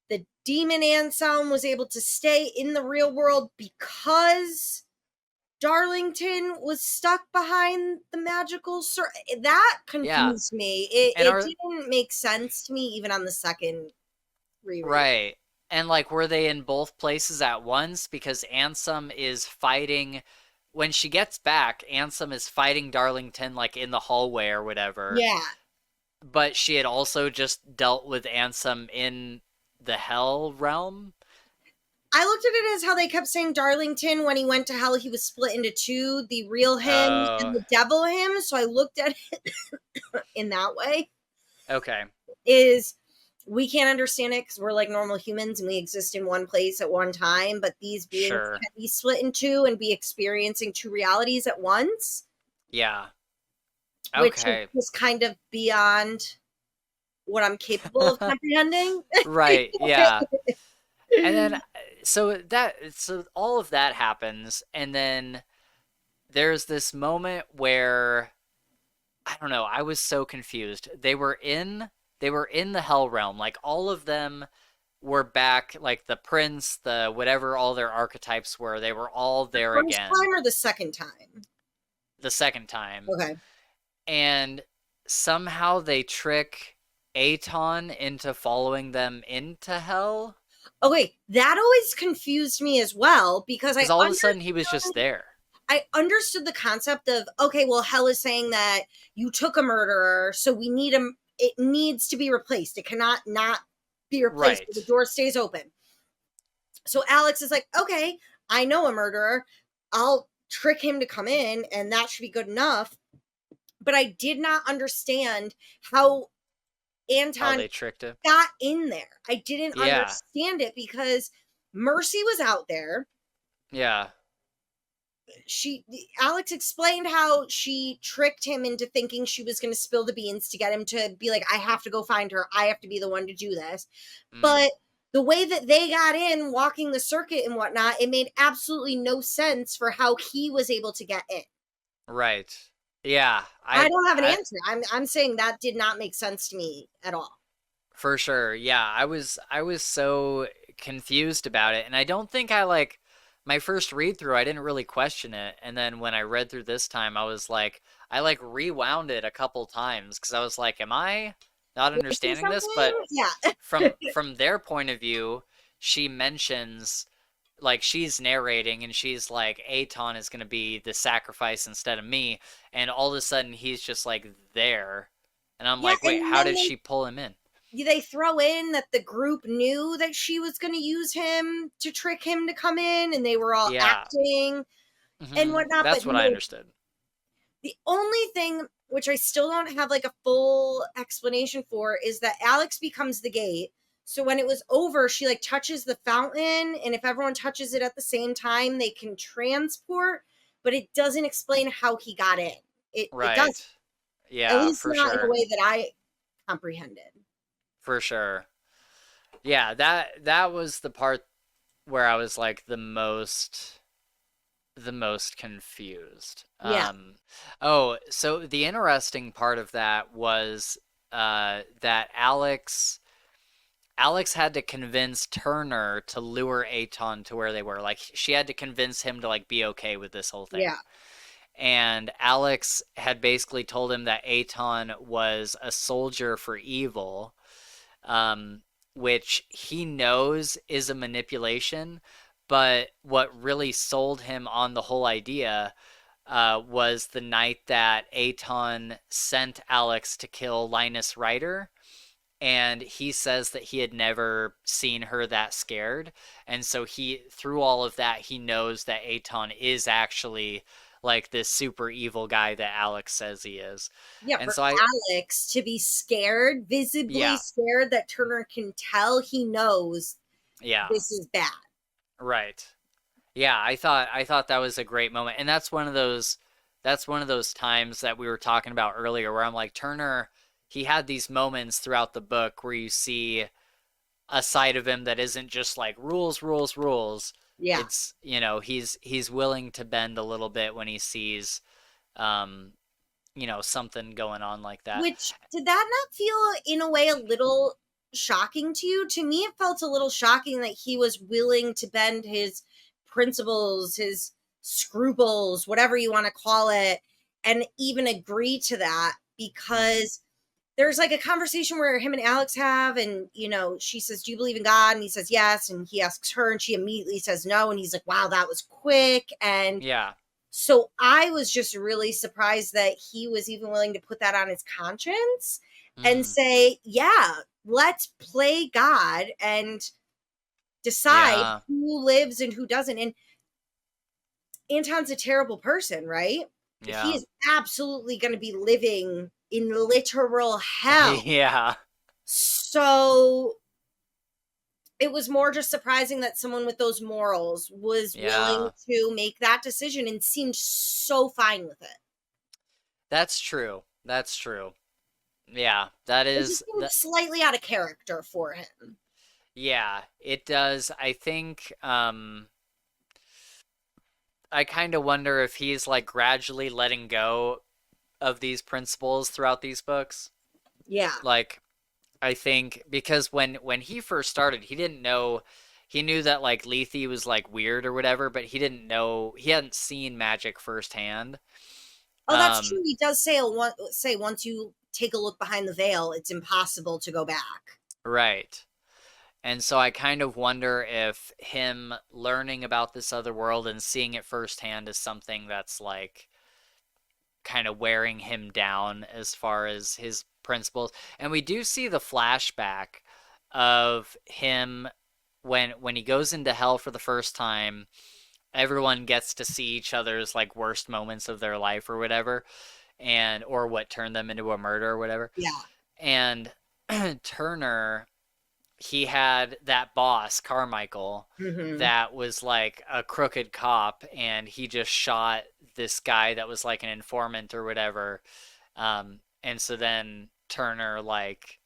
the demon Ansem was able to stay in the real world because Darlington was stuck behind the magical that confused me. It didn't make sense to me even on the second reread. Right. And like, were they in both places at once? Because Ansem is fighting, when she gets back, Ansem is fighting Darlington like in the hallway or whatever. Yeah. But she had also just dealt with Ansem in the hell realm. I looked at it as how they kept saying Darlington, when he went to hell, he was split into two, the real him and the devil him. So I looked at it in that way. Okay. We can't understand it because we're like normal humans and we exist in one place at one time, but these beings can be split in two and be experiencing two realities at once. Yeah. Okay. Which is kind of beyond what I'm capable of comprehending. Right, yeah. And then, so all of that happens, and then there's this moment where, I don't know, I was so confused. They were in the hell realm, like all of them were back, like the prince, the whatever all their archetypes were, they were all there again. The first time or the second time? The second time. Okay. And somehow they trick Aton into following them into hell. Okay, that always confused me as well, because all of a sudden he was just there. I understood the concept of, okay, well, hell is saying that you took a murderer, so we need him. It needs to be replaced. It cannot not be replaced. Right. The door stays open. So Alex is like, okay, I know a murderer. I'll trick him to come in, and that should be good enough. But I did not understand how Anton they tricked him, got in there. I didn't understand it because Mercy was out there. Yeah. Alex explained how she tricked him into thinking she was going to spill the beans to get him to be like, I have to go find her. I have to be the one to do this. But the way that they got in, walking the circuit and whatnot, it made absolutely no sense for how he was able to get in. Right. Yeah. I don't have an answer. I'm saying that did not make sense to me at all. For sure. Yeah. I was so confused about it. And I don't think my first read through, I didn't really question it. And then when I read through this time, I was like, I rewound it a couple times because I was like, am I not understanding this? But yeah. from their point of view, she mentions, like, she's narrating and she's like, Aton is going to be the sacrifice instead of me. And all of a sudden he's just like there. And I'm like, wait, how did she pull him in? They throw in that the group knew that she was going to use him to trick him to come in, and they were all acting and whatnot. That's what I understood. The only thing, which I still don't have like a full explanation for, is that Alex becomes the gate. So when it was over, she like touches the fountain, and if everyone touches it at the same time, they can transport, but it doesn't explain how he got in. It doesn't. Yeah, at least for not sure. in the way that I comprehended. For sure. Yeah, that was the part where I was like the most confused. Yeah. So the interesting part of that was that Alex had to convince Turner to lure Aton to where they were. Like, she had to convince him to like be okay with this whole thing. Yeah. And Alex had basically told him that Aton was a soldier for evil, which he knows is a manipulation. But what really sold him on the whole idea was the night that Aton sent Alex to kill Linus Ryder. And he says that he had never seen her that scared. And so through all of that, he knows that Aton is actually like this super evil guy that Alex says he is. Yeah, And for so Alex to be scared, visibly yeah, scared, that Turner can tell he knows yeah, this is bad. right. Yeah, I thought that was a great moment. And that's one of those times that we were talking about earlier where I'm like, Turner, he had these moments throughout the book where you see a side of him that isn't just like rules, rules, rules. Yeah. It's, he's willing to bend a little bit when he sees um, something going on like that. Which, did that not feel in a way a little shocking to you? To me, it felt a little shocking that he was willing to bend his principles, his scruples, whatever you want to call it, and even agree to that, because there's like a conversation where him and Alex have, and she says, "Do you believe in God?" And he says yes, and he asks her, and she immediately says no, and he's like, "Wow, that was quick." And Yeah. so I was just really surprised that he was even willing to put that on his conscience and Mm. say, "Yeah, let's play God and decide Yeah. who lives and who doesn't." And Anton's a terrible person, right? He Yeah. is absolutely going to be living in literal hell. Yeah. So it was more just surprising that someone with those morals was willing Yeah. to make that decision and seemed so fine with it. That's true. That's true. Yeah, that It just is seemed that. slightly out of character for him. Yeah, it does. I think I kind of wonder if he's like gradually letting go of these principles throughout these books. Yeah. Like I think because when he first started, he didn't know. He knew that like Lethe was like weird or whatever, but he hadn't seen magic firsthand. Oh, that's true. Um, He does say once you take a look behind the veil, it's impossible to go back. right. And so I kind of wonder if him learning about this other world and seeing it firsthand is something that's like kind of wearing him down as far as his principles. And we do see the flashback of him when he goes into hell for the first time. Everyone gets to see each other's like worst moments of their life or whatever, and or what turned them into a murder or whatever. Yeah. And Turner, he had that boss, Carmichael, Mm-hmm. that was like a crooked cop, and he just shot this guy that was like an informant or whatever. And so then Turner, like,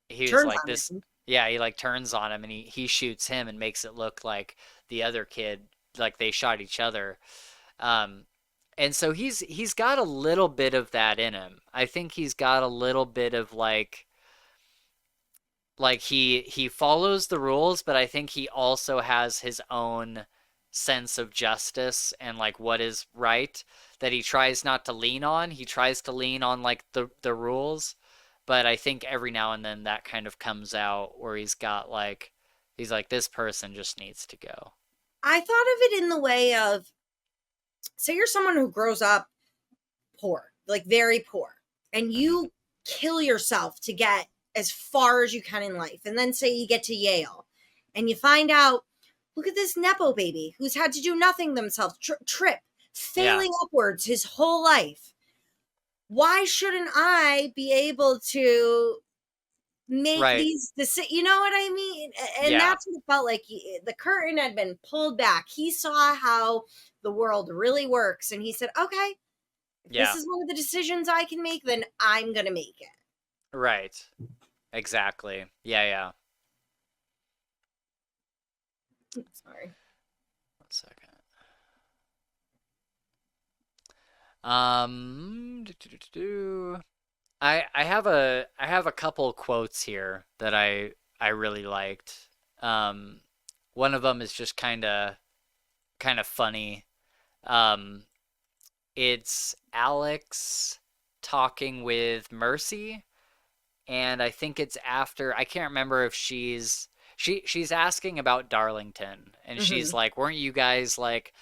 he was Turns like on this, him. yeah, he like turns on him and he shoots him and makes it look like the other kid, like they shot each other. Um, and so he's got a little bit of that in him. I think he's got a little bit of like he follows the rules, but I think he also has his own sense of justice and like what is right that he tries not to lean on. He tries to lean on like the rules, but I think every now and then that kind of comes out where he's like this person just needs to go. I thought of it in the way of, say you're someone who grows up poor, like very poor, and Hmm. you kill yourself to get as far as you can in life. And then say you get to Yale and you find out, look at this Nepo baby who's had to do nothing themselves, trip, Yeah, failing upwards his whole life. Why shouldn't I be able to make right. these decisions? You know what I mean? And Yeah, that's what it felt like. The curtain had been pulled back. He saw how the world really works. And he said, okay, if this yeah, is one of the decisions I can make, then I'm going to make it. right. Exactly. Yeah, yeah. Sorry. 1 second. I have a couple quotes here that I really liked. Um, One of them is just kind of funny. Um, it's Alex talking with Mercy, and I think it's after I can't remember if she's asking about Darlington, and she's Mm-hmm. like, "Weren't you guys like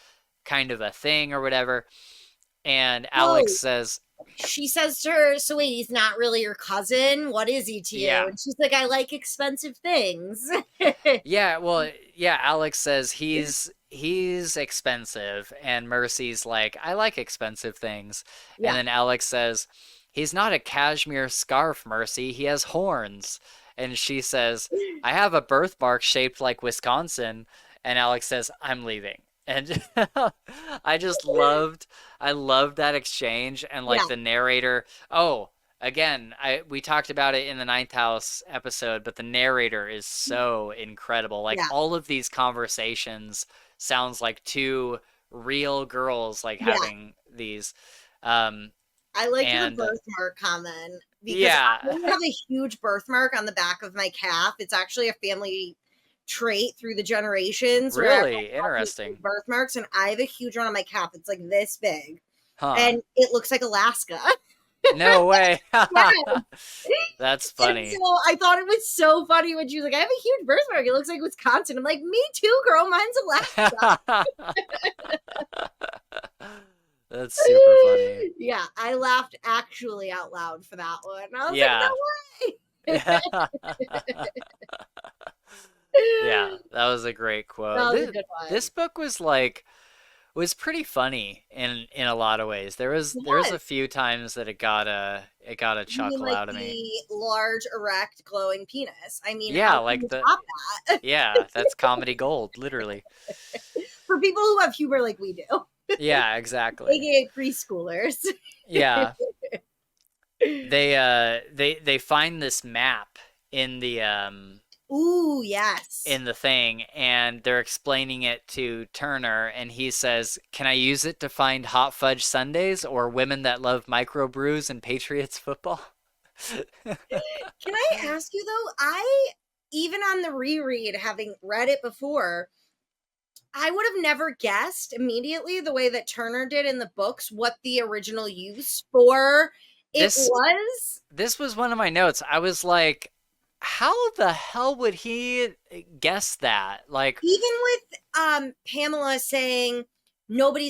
kind of a thing or whatever?" And Alex Oh, says. she says to her, so wait, he's not really your cousin? What is he to you? Yeah. And she's like, I like expensive things. Yeah, well, yeah, Alex says he's expensive, and Mercy's like, I like expensive things. And Yeah. then Alex says, he's not a cashmere scarf, Mercy, he has horns. And she says, I have a birthmark shaped like Wisconsin. And Alex says, I'm leaving. And I loved that exchange, and like Yeah. the narrator. Oh, again, we talked about it in the Ninth House episode, but the narrator is so incredible. Like Yeah. all of these conversations sounds like two real girls like Yeah. having these. I like your And birthmark comment because yeah, I have a huge birthmark on the back of my calf. It's actually a family trait through the generations where everyone really has these interesting. big birthmarks, and I have a huge one on my calf. It's like this big, Huh. and it looks like Alaska. No way. Yes. That's And funny. so I thought it was so funny when she was like, I have a huge birthmark. It looks like Wisconsin. I'm like, me too, girl. Mine's Alaska. That's super funny. Yeah, I laughed actually out loud for that one. I was Yeah. like, no way. Yeah, that was a great quote. That was a good one. This book was pretty funny in a lot of ways. There was a few times that it got a chuckle like out of me. The large, erect, glowing penis. I mean, Yeah, how can like you the top that? yeah, that's comedy gold, literally. For people who have humor like we do. Yeah, exactly. AKA preschoolers. Yeah. They find this map in the Ooh, yes. in the thing, and they're explaining it to Turner, and he says, "Can I use it to find hot fudge sundaes or women that love microbrews and Patriots football?" Can I ask you though? I even on the reread, having read it before, I would have never guessed immediately the way that Turner did in the books what the original use for it was. This was one of my notes. I was like, how the hell would he guess that? Like, even with Pamela saying nobody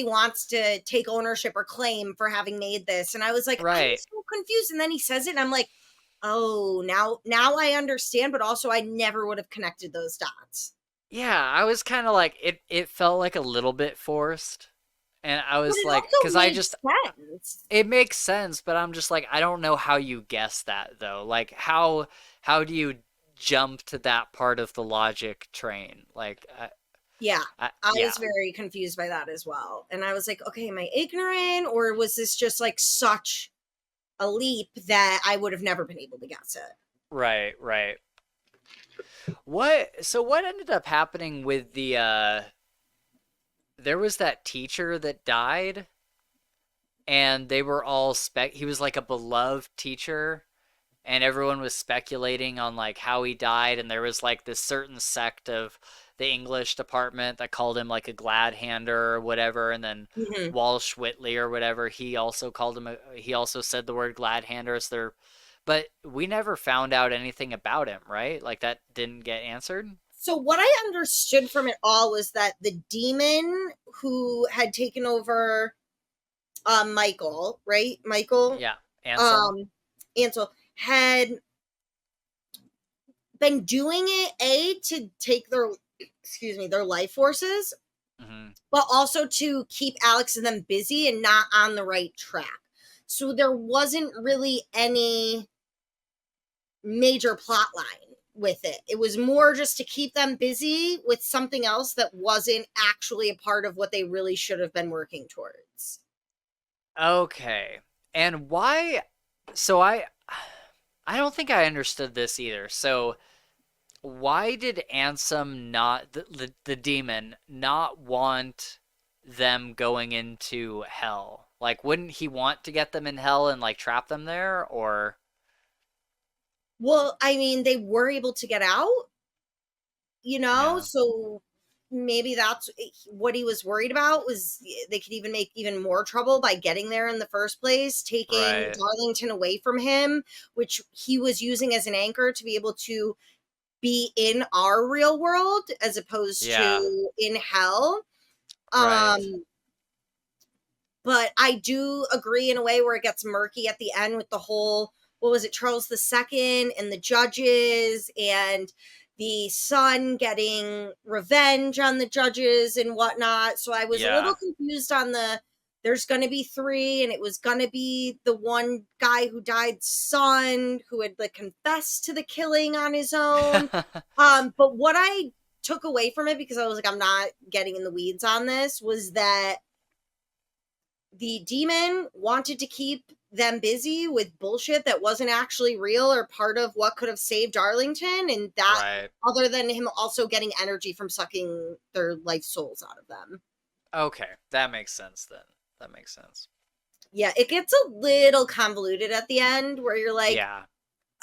wants to take ownership or claim for having made this, and I was like, right. I'm so confused. And then he says it, and I'm like, oh, now I understand, but also I never would have connected those dots. Yeah, I was kind of like, it felt like a little bit forced. And I was like, because it makes sense, but I'm just like, I don't know how you guess that though. Like, how do you jump to that part of the logic train? Like, I was very confused by that as well. And I was like, okay, am I ignorant, or was this just like such a leap that I would have never been able to guess it? Right. What ended up happening with the there was that teacher that died, and they were all he was like a beloved teacher, and everyone was speculating on like how he died, and there was like this certain sect of the English department that called him like a glad hander or whatever, and then Walsh Whitley or whatever, he also called him he also said the word glad hander. But we never found out anything about him, right? Like that didn't get answered. So what I understood from it all was that the demon who had taken over Michael, right? Michael? Yeah. Ansel had been doing it, to take their life forces, but also to keep Alex and them busy and not on the right track. So there wasn't really any major plot line with it. It was more just to keep them busy with something else that wasn't actually a part of what they really should have been working towards. Okay. And why? So I don't think I understood this either. So why did Ansem not, the demon, not want them going into hell? Like, wouldn't he want to get them in hell and like trap them there, or? Well, I mean, they were able to get out, so maybe that's what he was worried about, was they could even make even more trouble by getting there in the first place, taking Darlington away from him, which he was using as an anchor to be able to be in our real world as opposed to in hell. But I do agree in a way where it gets murky at the end with the whole, what was it, Charles II and the judges and the son getting revenge on the judges and whatnot. So I was a little confused on there's going to be 3, and it was going to be the one guy who died's son who had like confessed to the killing on his own. But what I took away from it, because I was like, I'm not getting in the weeds on this, was that the demon wanted to keep them busy with bullshit that wasn't actually real or part of what could have saved Darlington, and that other than him also getting energy from sucking their life souls out of them. Okay, that makes sense then. That makes sense. Yeah, it gets a little convoluted at the end where you're like,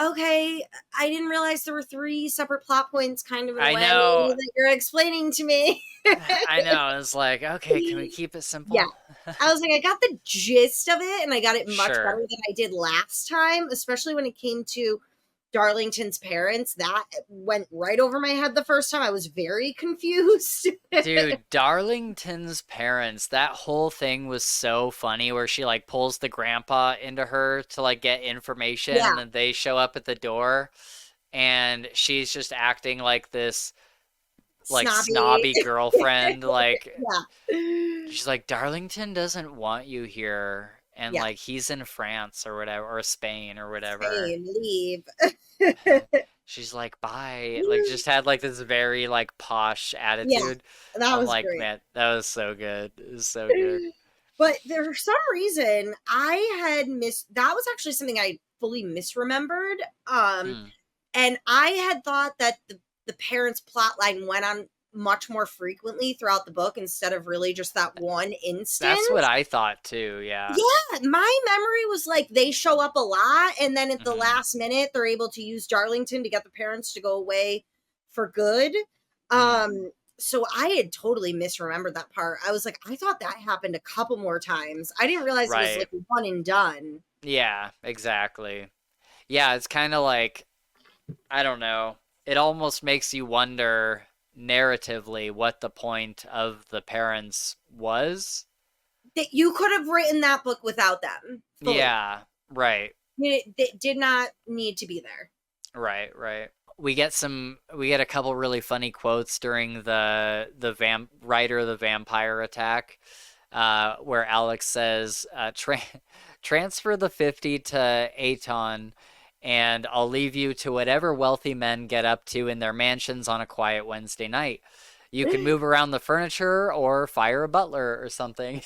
okay, I didn't realize there were 3 separate plot points kind of in a way that you're explaining to me. I know. It's like, okay, can we keep it simple? Yeah. I was like, I got the gist of it, and I got it much better than I did last time, especially when it came to Darlington's parents. That went right over my head the first time. I was very confused. Dude, Darlington's parents, that whole thing was so funny where she like pulls the grandpa into her to like get information, and then they show up at the door and she's just acting like this like snobby girlfriend. Like she's like, Darlington doesn't want you here. And like he's in France or whatever, or Spain or whatever. Spain, leave. She's like, bye. Like just had like this very like posh attitude. Yeah, that was like, great. Man, that was so good. It was so good. But for some reason, I had missed. That was actually something I fully misremembered. And I had thought that the parents' plotline went on much more frequently throughout the book instead of really just that one instance. That's what I thought too, yeah. Yeah, my memory was like they show up a lot, and then at the last minute they're able to use Darlington to get the parents to go away for good. So I had totally misremembered that part. I was like, I thought that happened a couple more times. I didn't realize it was like one and done. Yeah, exactly. Yeah, it's kind of like, I don't know. It almost makes you wonder narratively what the point of the parents was. That you could have written that book without them. Fully. Yeah, right. It did not need to be there. Right. We get a couple really funny quotes during the Rider of the Vampire attack, where Alex says, transfer the 50 to Aton, and I'll leave you to whatever wealthy men get up to in their mansions on a quiet Wednesday night. You can move around the furniture or fire a butler or something.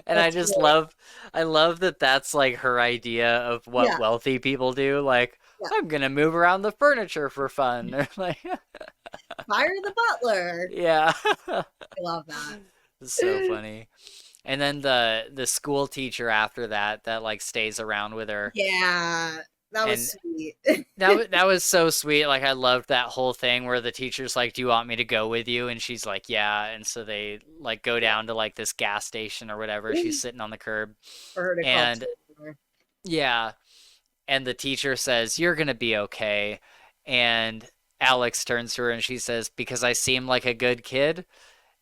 And I just love that that's like her idea of what wealthy people do. Like, I'm going to move around the furniture for fun. Or like, fire the butler. Yeah. I love that. It's so funny. And then the school teacher after that like stays around with her. Yeah, that was sweet. that was so sweet. Like I loved that whole thing where the teacher's like, "Do you want me to go with you?" And she's like, "Yeah." And so they like go down to like this gas station or whatever. She's sitting on the curb. For her to and yeah, and the teacher says, "You're gonna be okay." And Alex turns to her and she says, "Because I seem like a good kid."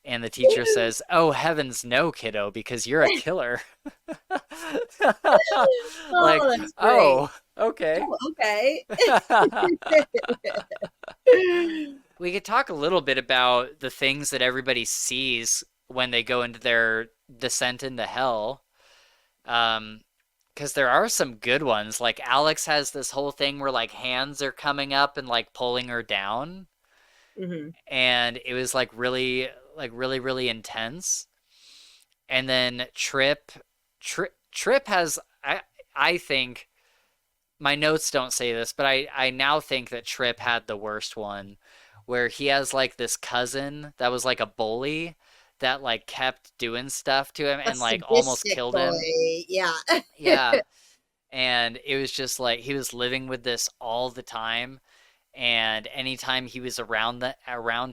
And the teacher says, "Oh, heavens no, kiddo, because you're a killer." Like, oh, okay. Oh, okay. We could talk a little bit about the things that everybody sees when they go into their descent into hell. Because there are some good ones. Like, Alex has this whole thing where, like, hands are coming up and, like, pulling her down. And it was, like, really intense. And then Trip has, I think, my notes don't say this, but I now think that Trip had the worst one, where he has like this cousin that was like a bully that like kept doing stuff to him and like almost killed him. Yeah. And it was just like he was living with this all the time. And anytime he was around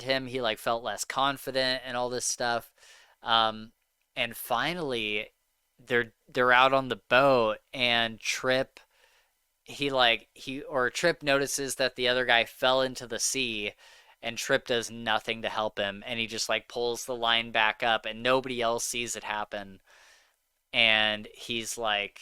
him, he like felt less confident and all this stuff. And finally, they're out on the boat, and Trip notices that the other guy fell into the sea, and Trip does nothing to help him, and he just like pulls the line back up and nobody else sees it happen, and he's like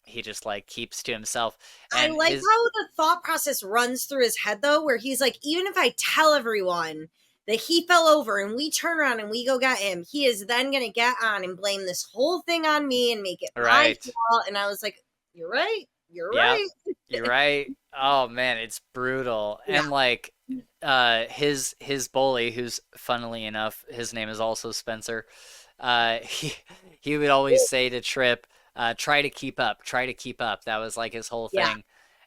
he just like keeps to himself. I And like his how the thought process runs through his head though, where he's like, even if I tell everyone that he fell over and we turn around and we go get him, he is then going to get on and blame this whole thing on me and make it my fault. And I was like, you're right. You're Yep, right. you're right. Oh man, it's brutal. Yeah. And like his bully, who's funnily enough, his name is also Spencer. He would always say to Trip, try to keep up, try to keep up. That was like his whole Yeah. thing.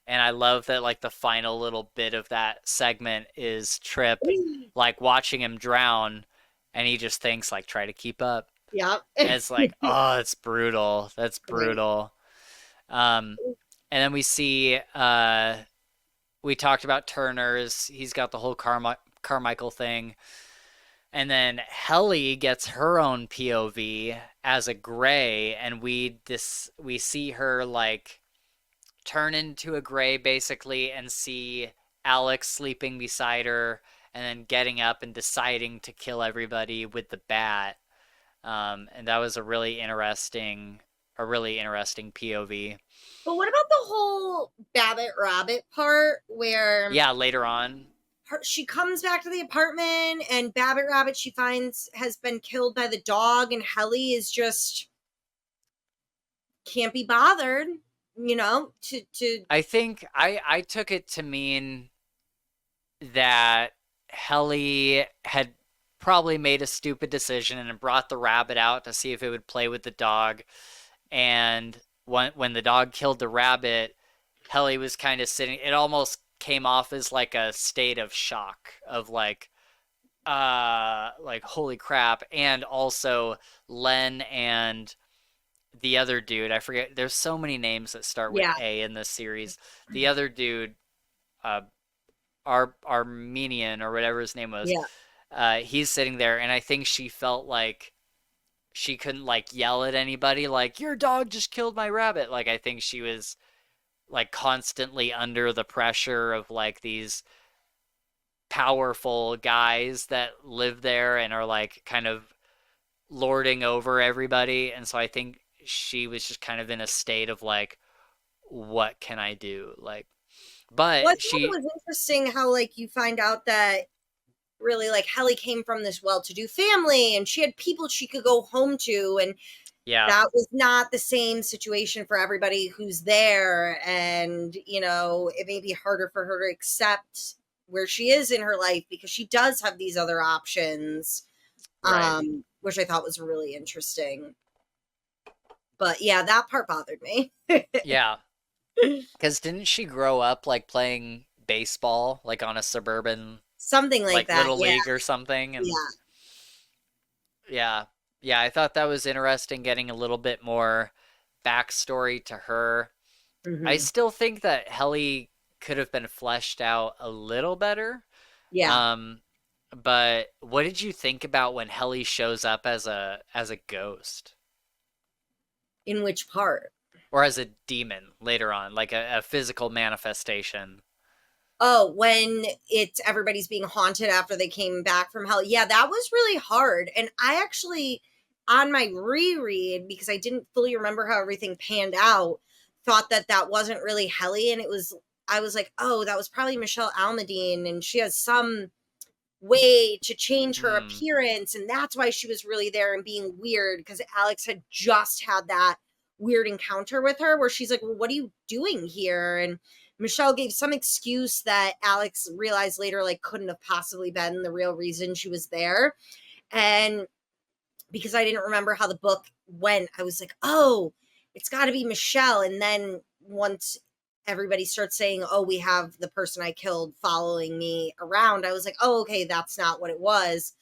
And I love that like the final little bit of that segment is Trip like watching him drown, and he just thinks like try to keep up. Yeah. And it's like, oh, it's brutal. That's brutal. And then we see we talked about Turner's. He's got the whole Carmichael thing. And then Helly gets her own POV as a Gray, and we see her like turn into a Gray basically, and see Alex sleeping beside her, and then getting up and deciding to kill everybody with the bat. And that was a really interesting POV. But what about the whole Babbitt Rabbit part where Later on she comes back to the apartment and Babbitt Rabbit she finds has been killed by the dog, and Helly is just can't be bothered, to I think I took it to mean that Helly had probably made a stupid decision and brought the rabbit out to see if it would play with the dog, and when the dog killed the rabbit, Helly was kind of sitting. It almost came off as like a state of shock of like holy crap. And also Len and the other dude, I forget, there's so many names that start with A in this series. The other dude, Armenian or whatever his name was, he's sitting there, and I think she felt like she couldn't like yell at anybody like your dog just killed my rabbit. Like I think she was like constantly under the pressure of like these powerful guys that live there and are like kind of lording over everybody. And so I think she was just kind of in a state of like, what can I do? Like, but it was interesting how like you find out that really like Helly came from this well-to-do family and she had people she could go home to, and that was not the same situation for everybody who's there, and it may be harder for her to accept where she is in her life because she does have these other options, which I thought was really interesting. But yeah, that part bothered me. Because didn't she grow up like playing baseball like on a suburban something like that little league or something? And I thought that was interesting, getting a little bit more backstory to her. I still think that Helly could have been fleshed out a little better. But what did you think about when Helly shows up as a ghost? In which part? Or as a demon later on, like a physical manifestation. Oh, when everybody's being haunted after they came back from hell. Yeah, that was really hard. And I actually, on my reread, because I didn't fully remember how everything panned out, thought that wasn't really Helly. And I was like, oh, that was probably Michelle Almadine. And she has some way to change her appearance. And that's why she was really there and being weird, because Alex had just had that weird encounter with her where she's like, well, what are you doing here? And Michelle gave some excuse that Alex realized later like couldn't have possibly been the real reason she was there. And because I didn't remember how the book went, I was like, oh, it's got to be Michelle. And then once everybody starts saying, oh, we have the person I killed following me around, I was like, oh, okay, that's not what it was.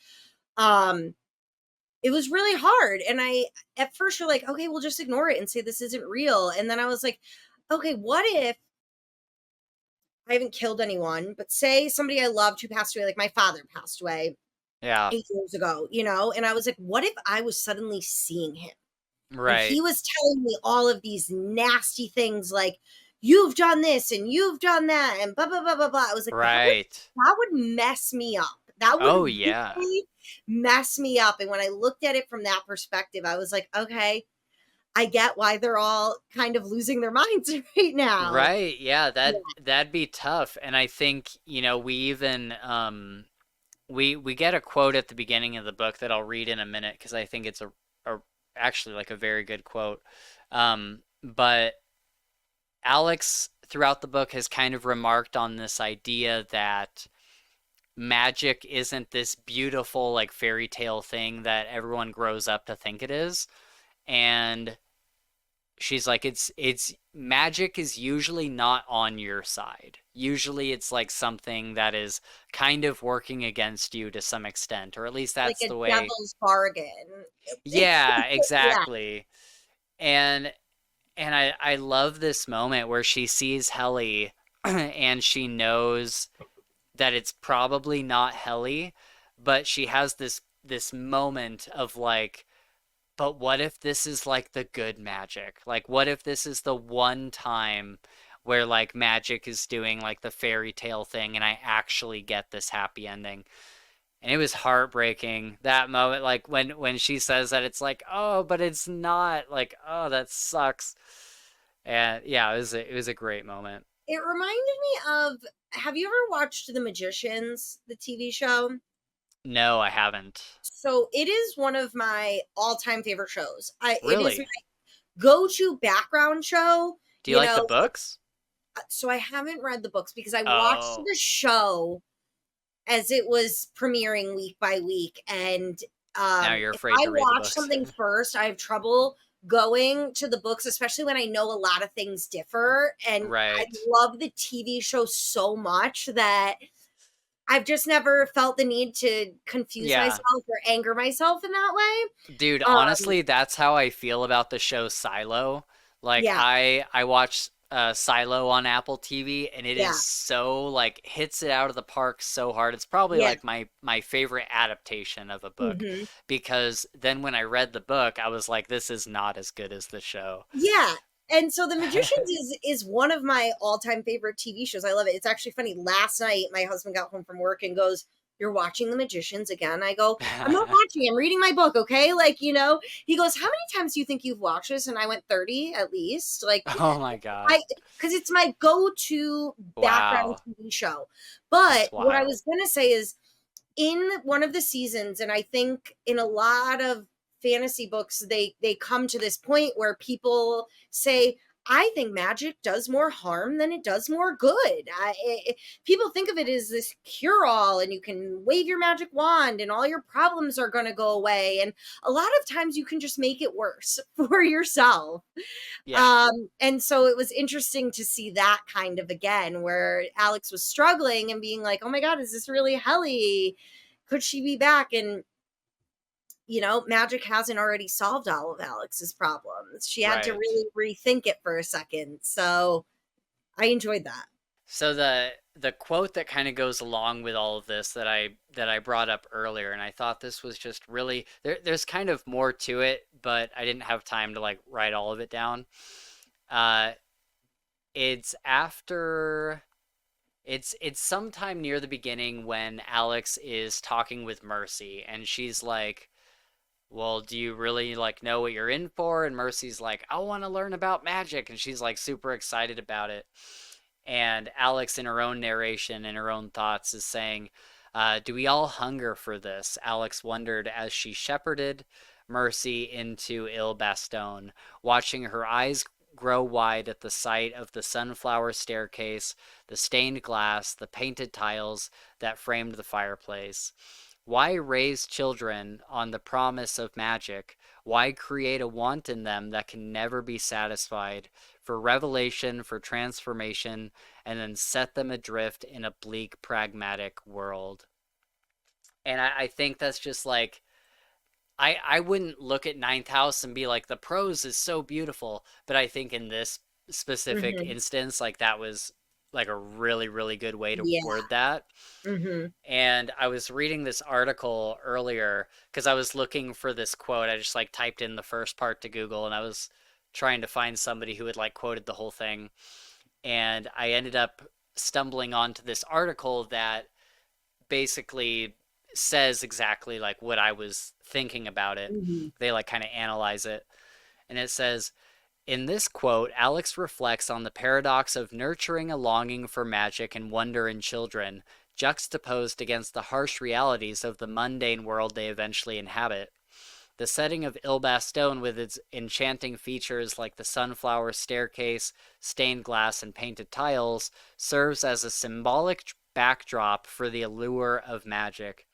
It was really hard. And at first you're like, okay, we'll just ignore it and say this isn't real. And then I was like, okay, what if I haven't killed anyone, but say somebody I loved who passed away, like my father passed away 8 years ago, and I was like, what if I was suddenly seeing him? Right. And he was telling me all of these nasty things like, you've done this and you've done that and blah, blah, blah, blah, blah. I was like, Right. that would mess me up. That would really mess me up. And when I looked at it from that perspective, I was like, okay, I get why they're all kind of losing their minds right now. Right. Yeah, that'd be tough. And I think, we even we get a quote at the beginning of the book that I'll read in a minute because I think it's a actually like a very good quote. But Alex throughout the book has kind of remarked on this idea that magic isn't this beautiful like fairy tale thing that everyone grows up to think it is. And she's like, it's magic is usually not on your side. Usually it's like something that is kind of working against you to some extent, or at least that's like the way. Devil's bargain. Yeah, exactly. Yeah. And I love this moment where she sees Helly and she knows that it's probably not Helly, but she has this moment of like, but what if this is like the good magic? Like, what if this is the one time where like magic is doing like the fairy tale thing and I actually get this happy ending? And it was heartbreaking, that moment, like when she says that, it's like, oh, but it's not, like, oh, that sucks. And yeah, it was a great moment. It reminded me of, have you ever watched The Magicians, the TV show? No, I haven't. So it is one of my all-time favorite shows. Really? It is my go-to background show. Do you like the books? So I haven't read the books because I watched the show as it was premiering week by week, and now you're afraid if to read I the watch books. something first, I have trouble going to the books, especially when I know a lot of things differ. And I love the TV show so much that I've just never felt the need to confuse myself or anger myself in that way. Dude, honestly, that's how I feel about the show Silo. Like, I watch Silo on Apple TV, and it is so, like, hits it out of the park so hard. It's probably, like, my favorite adaptation of a book. Mm-hmm. Because then when I read the book, I was like, this is not as good as the show. Yeah. And so The Magicians is one of my all-time favorite TV shows. I love it. It's actually funny. Last night, my husband got home from work and goes, "You're watching The Magicians again?" I go, "I'm not watching. I'm reading my book, okay?" Like, He goes, "How many times do you think you've watched this?" And I went, 30 at least. Like, oh my God. Because it's my go-to background TV show. But what I was going to say is, in one of the seasons, and I think in a lot of fantasy books, they come to this point where people say, I think magic does more harm than it does more good. People think of it as this cure-all, and you can wave your magic wand and all your problems are going to go away. And a lot of times you can just make it worse for yourself. Yeah. And so it was interesting to see that kind of again, where Alex was struggling and being like, oh my God, is this really Helly? Could she be back? And magic hasn't already solved all of Alex's problems. She had to really rethink it for a second. So I enjoyed that. So the quote that kind of goes along with all of this that I brought up earlier, and I thought this was just really, there's kind of more to it, but I didn't have time to like write all of it down. It's after, it's sometime near the beginning when Alex is talking with Mercy, and she's like, well, do you really like know what you're in for? And Mercy's like, I want to learn about magic. And she's like super excited about it. And Alex, in her own narration, in her own thoughts, is saying, do we all hunger for this? Alex wondered as she shepherded Mercy into Il Baston, watching her eyes grow wide at the sight of the sunflower staircase, the stained glass, the painted tiles that framed the fireplace. Why raise children on the promise of magic? Why create a want in them that can never be satisfied? For revelation, for transformation, and then set them adrift in a bleak, pragmatic world. And I think that's just like, I wouldn't look at Ninth House and be like, the prose is so beautiful. But I think in this specific instance, like that was like a really, really good way to word that. And I was reading this article earlier because I was looking for this quote. I just like typed in the first part to Google, and I was trying to find somebody who had like quoted the whole thing. And I ended up stumbling onto this article that basically says exactly like what I was thinking about it. Mm-hmm. They like kind of analyze it. And it says, in this quote, Alex reflects on the paradox of nurturing a longing for magic and wonder in children, juxtaposed against the harsh realities of the mundane world they eventually inhabit. The setting of Il Baston, with its enchanting features like the sunflower staircase, stained glass, and painted tiles, serves as a symbolic backdrop for the allure of magic.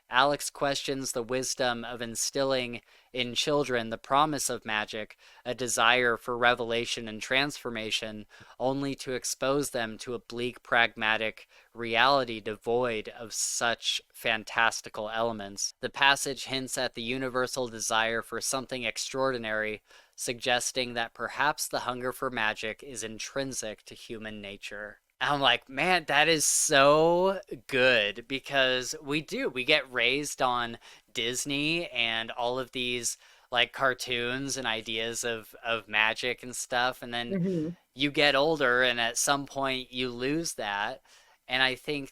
Alex questions the wisdom of instilling in children the promise of magic, a desire for revelation and transformation, only to expose them to a bleak, pragmatic reality devoid of such fantastical elements. The passage hints at the universal desire for something extraordinary, suggesting that perhaps the hunger for magic is intrinsic to human nature. I'm like, man, that is so good because we get raised on Disney and all of these like cartoons and ideas of magic and stuff, and then Mm-hmm. you get older and at some point you lose that. And I think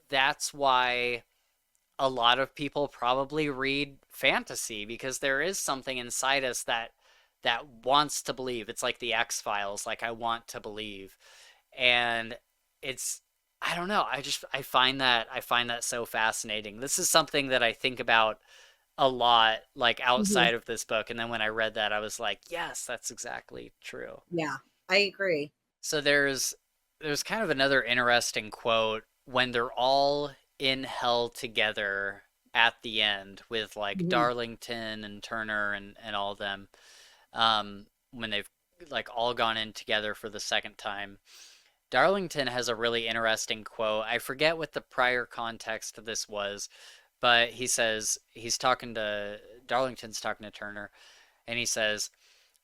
that's why a lot of people probably read fantasy, because there is something inside us that wants to believe. It's like the X-Files, like I want to believe. And it's, I don't know, I find that so fascinating. This is something that I think about a lot, like Mm-hmm. outside of this book, and then when I read that I was like, yes, that's exactly true. Yeah, I agree. So there's kind of another interesting quote when they're all in hell together at the end with like Mm-hmm. Darlington and Turner and all of them, when they've like all gone in together for the second time. Darlington has a really interesting quote. I forget what the prior context of this was, but he says Darlington's talking to Turner, and he says,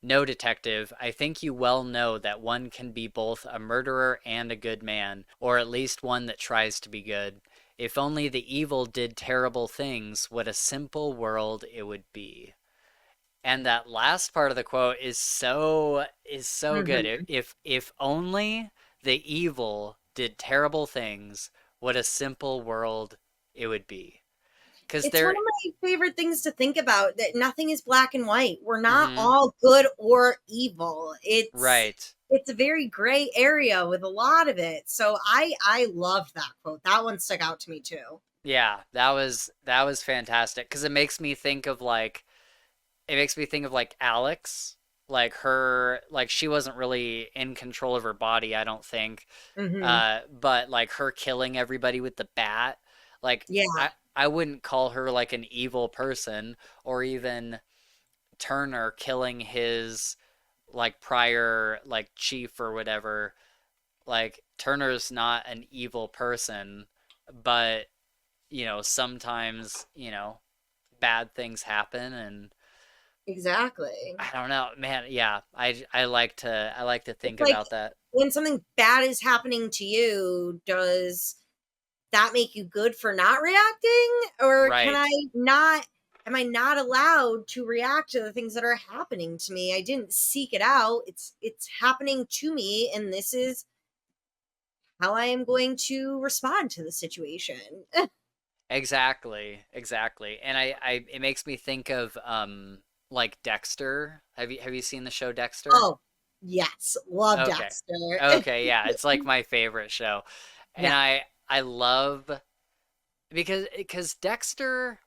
"No, detective, I think you well know that one can be both a murderer and a good man, or at least one that tries to be good. If only the evil did terrible things, what a simple world it would be." And that last part of the quote is so good. Mm-hmm. If only the evil did terrible things, what a simple world it would be. Because It's one they're of my favorite things to think about, that nothing is black and white. We're not mm-hmm, all good or evil. right. It's a very gray area with a lot of it. So I loved that quote. That one stuck out to me too. Yeah, that was fantastic because it makes me think of like Alex, like her, like she wasn't really in control of her body, I don't think. Hmm. But like her killing everybody with the bat, like Yeah. I wouldn't call her like an evil person, or even Turner killing his like prior like chief or whatever. Like Turner's not an evil person, but sometimes, bad things happen, and Exactly. I don't know, man. Yeah, I like to It's think like about that. when something bad is happening to you, does that make you good for not reacting? Or can I Right. not, am I not allowed to react to the things that are happening to me? I didn't seek it out. It's happening to me, and this is how I am going to respond to the situation. Exactly. Exactly. And it makes me think of like Dexter. Have you seen the show Dexter? Oh, yes. Love Okay. Dexter. Okay, yeah, it's like my favorite show. And Yeah. I love because Dexter,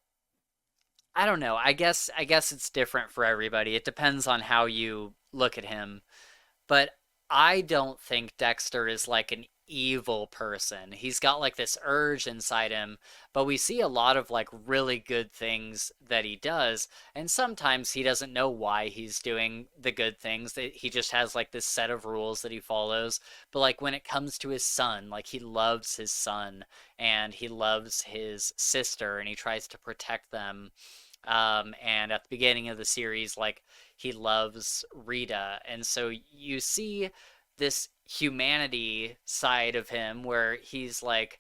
I don't know. I guess it's different for everybody. It depends on how you look at him. But I don't think Dexter is like an evil person. He's got like this urge inside him, but we see a lot of like really good things that he does, and sometimes he doesn't know why he's doing the good things. That he just has like this set of rules that he follows. But like when it comes to his son, like he loves his son and he loves his sister and he tries to protect them. And at the beginning of the series, like he loves Rita. And so you see this humanity side of him where he's like,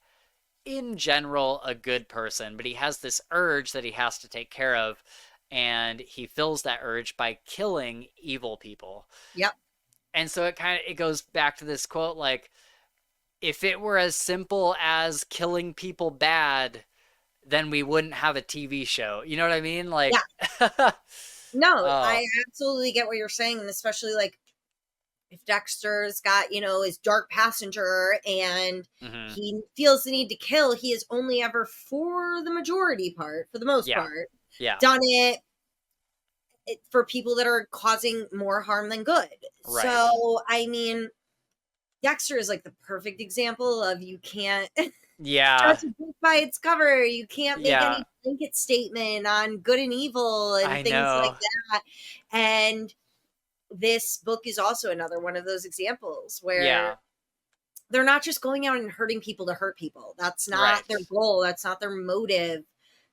in general, a good person, but he has this urge that he has to take care of. And he fills that urge by killing evil people. Yep. And so it goes back to this quote, like, if it were as simple as killing people bad, then we wouldn't have a TV show. You know what I mean? Yeah. Like, No, oh, I absolutely get what you're saying. And especially like if Dexter's got, his dark passenger and mhm. he feels the need to kill, he has only ever, for the majority part, for the most Yeah, part, yeah, done it for people that are causing more harm than good. right. So, I mean, Dexter is like the perfect example of you can't Yeah, judge a book by its cover. You can't make yeah, any blanket statement on good and evil and I things like know. that. And this book is also another one of those examples where Yeah, they're not just going out and hurting people to hurt people. That's not right, their goal. That's not their motive.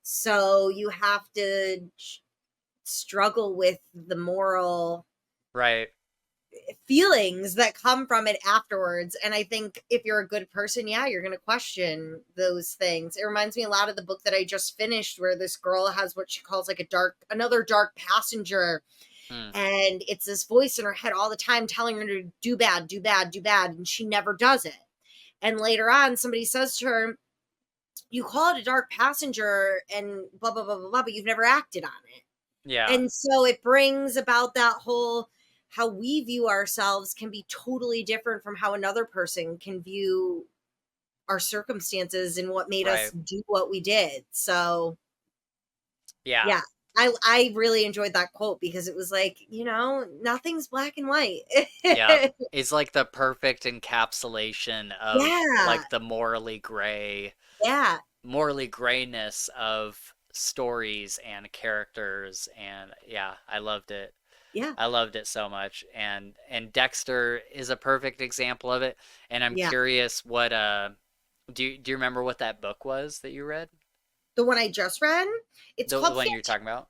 So you have to struggle with the moral right, feelings that come from it afterwards. And I think if you're a good person, yeah, you're going to question those things. It reminds me a lot of the book that I just finished, where this girl has what she calls like another dark passenger. mm, And it's this voice in her head all the time telling her to do bad, do bad, do bad. And she never does it. And later on, somebody says to her, you call it a dark passenger and blah, blah, blah, blah, blah, but you've never acted on it. yeah, And so it brings about that whole how we view ourselves can be totally different from how another person can view our circumstances and what made us right, do what we did. So yeah, yeah, I really enjoyed that quote because it was like, nothing's black and white. yeah. It's like the perfect encapsulation of Yeah, like the yeah, morally grayness of stories and characters, and yeah, I loved it. yeah, I loved it so much, and Dexter is a perfect example of it. And I'm yeah. curious, what do you remember what that book was that you read? The one I just read, it's The called one you're talking about?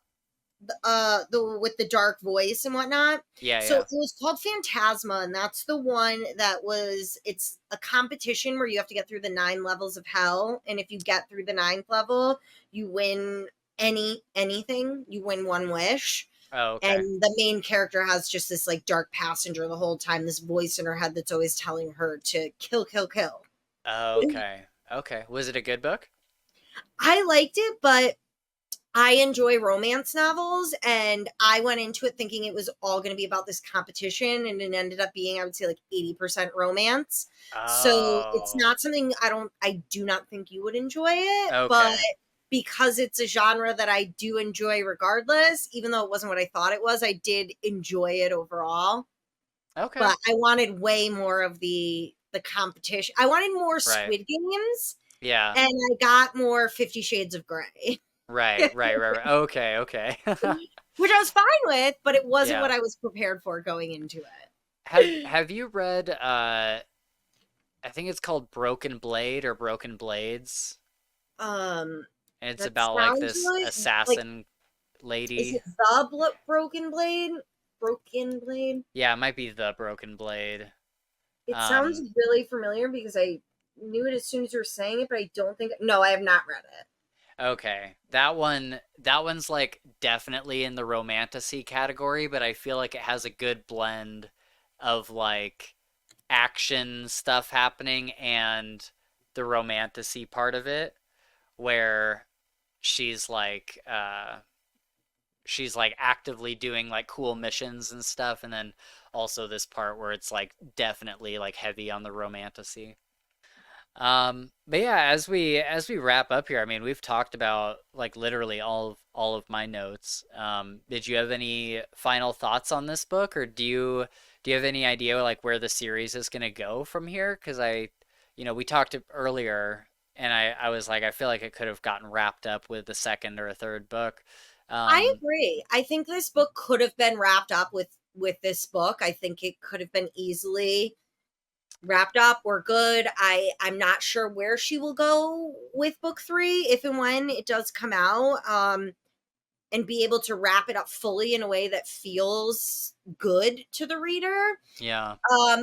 the with the dark voice and whatnot. Yeah, So yeah. it was called Phantasma, and that's the one that it's a competition where you have to get through the 9 levels of hell, and if you get through the ninth level, you win anything. You win one wish. Oh, okay. And the main character has just this like dark passenger the whole time, this voice in her head that's always telling her to kill, kill, kill. Okay. Okay. Was it a good book? I liked it, but I enjoy romance novels, and I went into it thinking it was all going to be about this competition, and it ended up being, I would say, like 80% romance. So it's Oh, not something I do not think you would enjoy it, but okay. because it's a genre that I do enjoy regardless, even though it wasn't what I thought it was, I did enjoy it overall. Okay. But I wanted way more of the competition. I wanted more Right. Squid Games, Yeah. and I got more 50 Shades of Gray. Right. Right. Right. Right. Okay. Okay. Which I was fine with, but it wasn't Yeah. what I was prepared for going into Have it. Have you read I think it's called Broken Blade or Broken Blades, Um, and it's that about like sounds this really like, assassin is lady. it the Broken Blade? Broken Blade? Yeah, it might be the Broken Blade. It sounds Um, really familiar because I knew it as soon as you were saying it, but I don't think, no, I have not read it. okay. That one's like definitely in the romantasy category, but I feel like it has a good blend of like action stuff happening and the romantasy part of it, where she's like she's like actively doing like cool missions and stuff, and then also this part where it's like definitely like heavy on the romantasy. But yeah, as we wrap up here, I mean, we've talked about like literally all of my notes. Did you have any final thoughts on this book, or do you have any idea like where the series is gonna go from here? Because we talked earlier, and I was like, I feel like it could have gotten wrapped up with the second or a third book. I Um, agree. I think this book could have been wrapped up with this book. I think it could have been easily wrapped up. We're good. I'm not sure where she will go with book 3 if and when it does come out. and be able to wrap it up fully in a way that feels good to the reader. Yeah.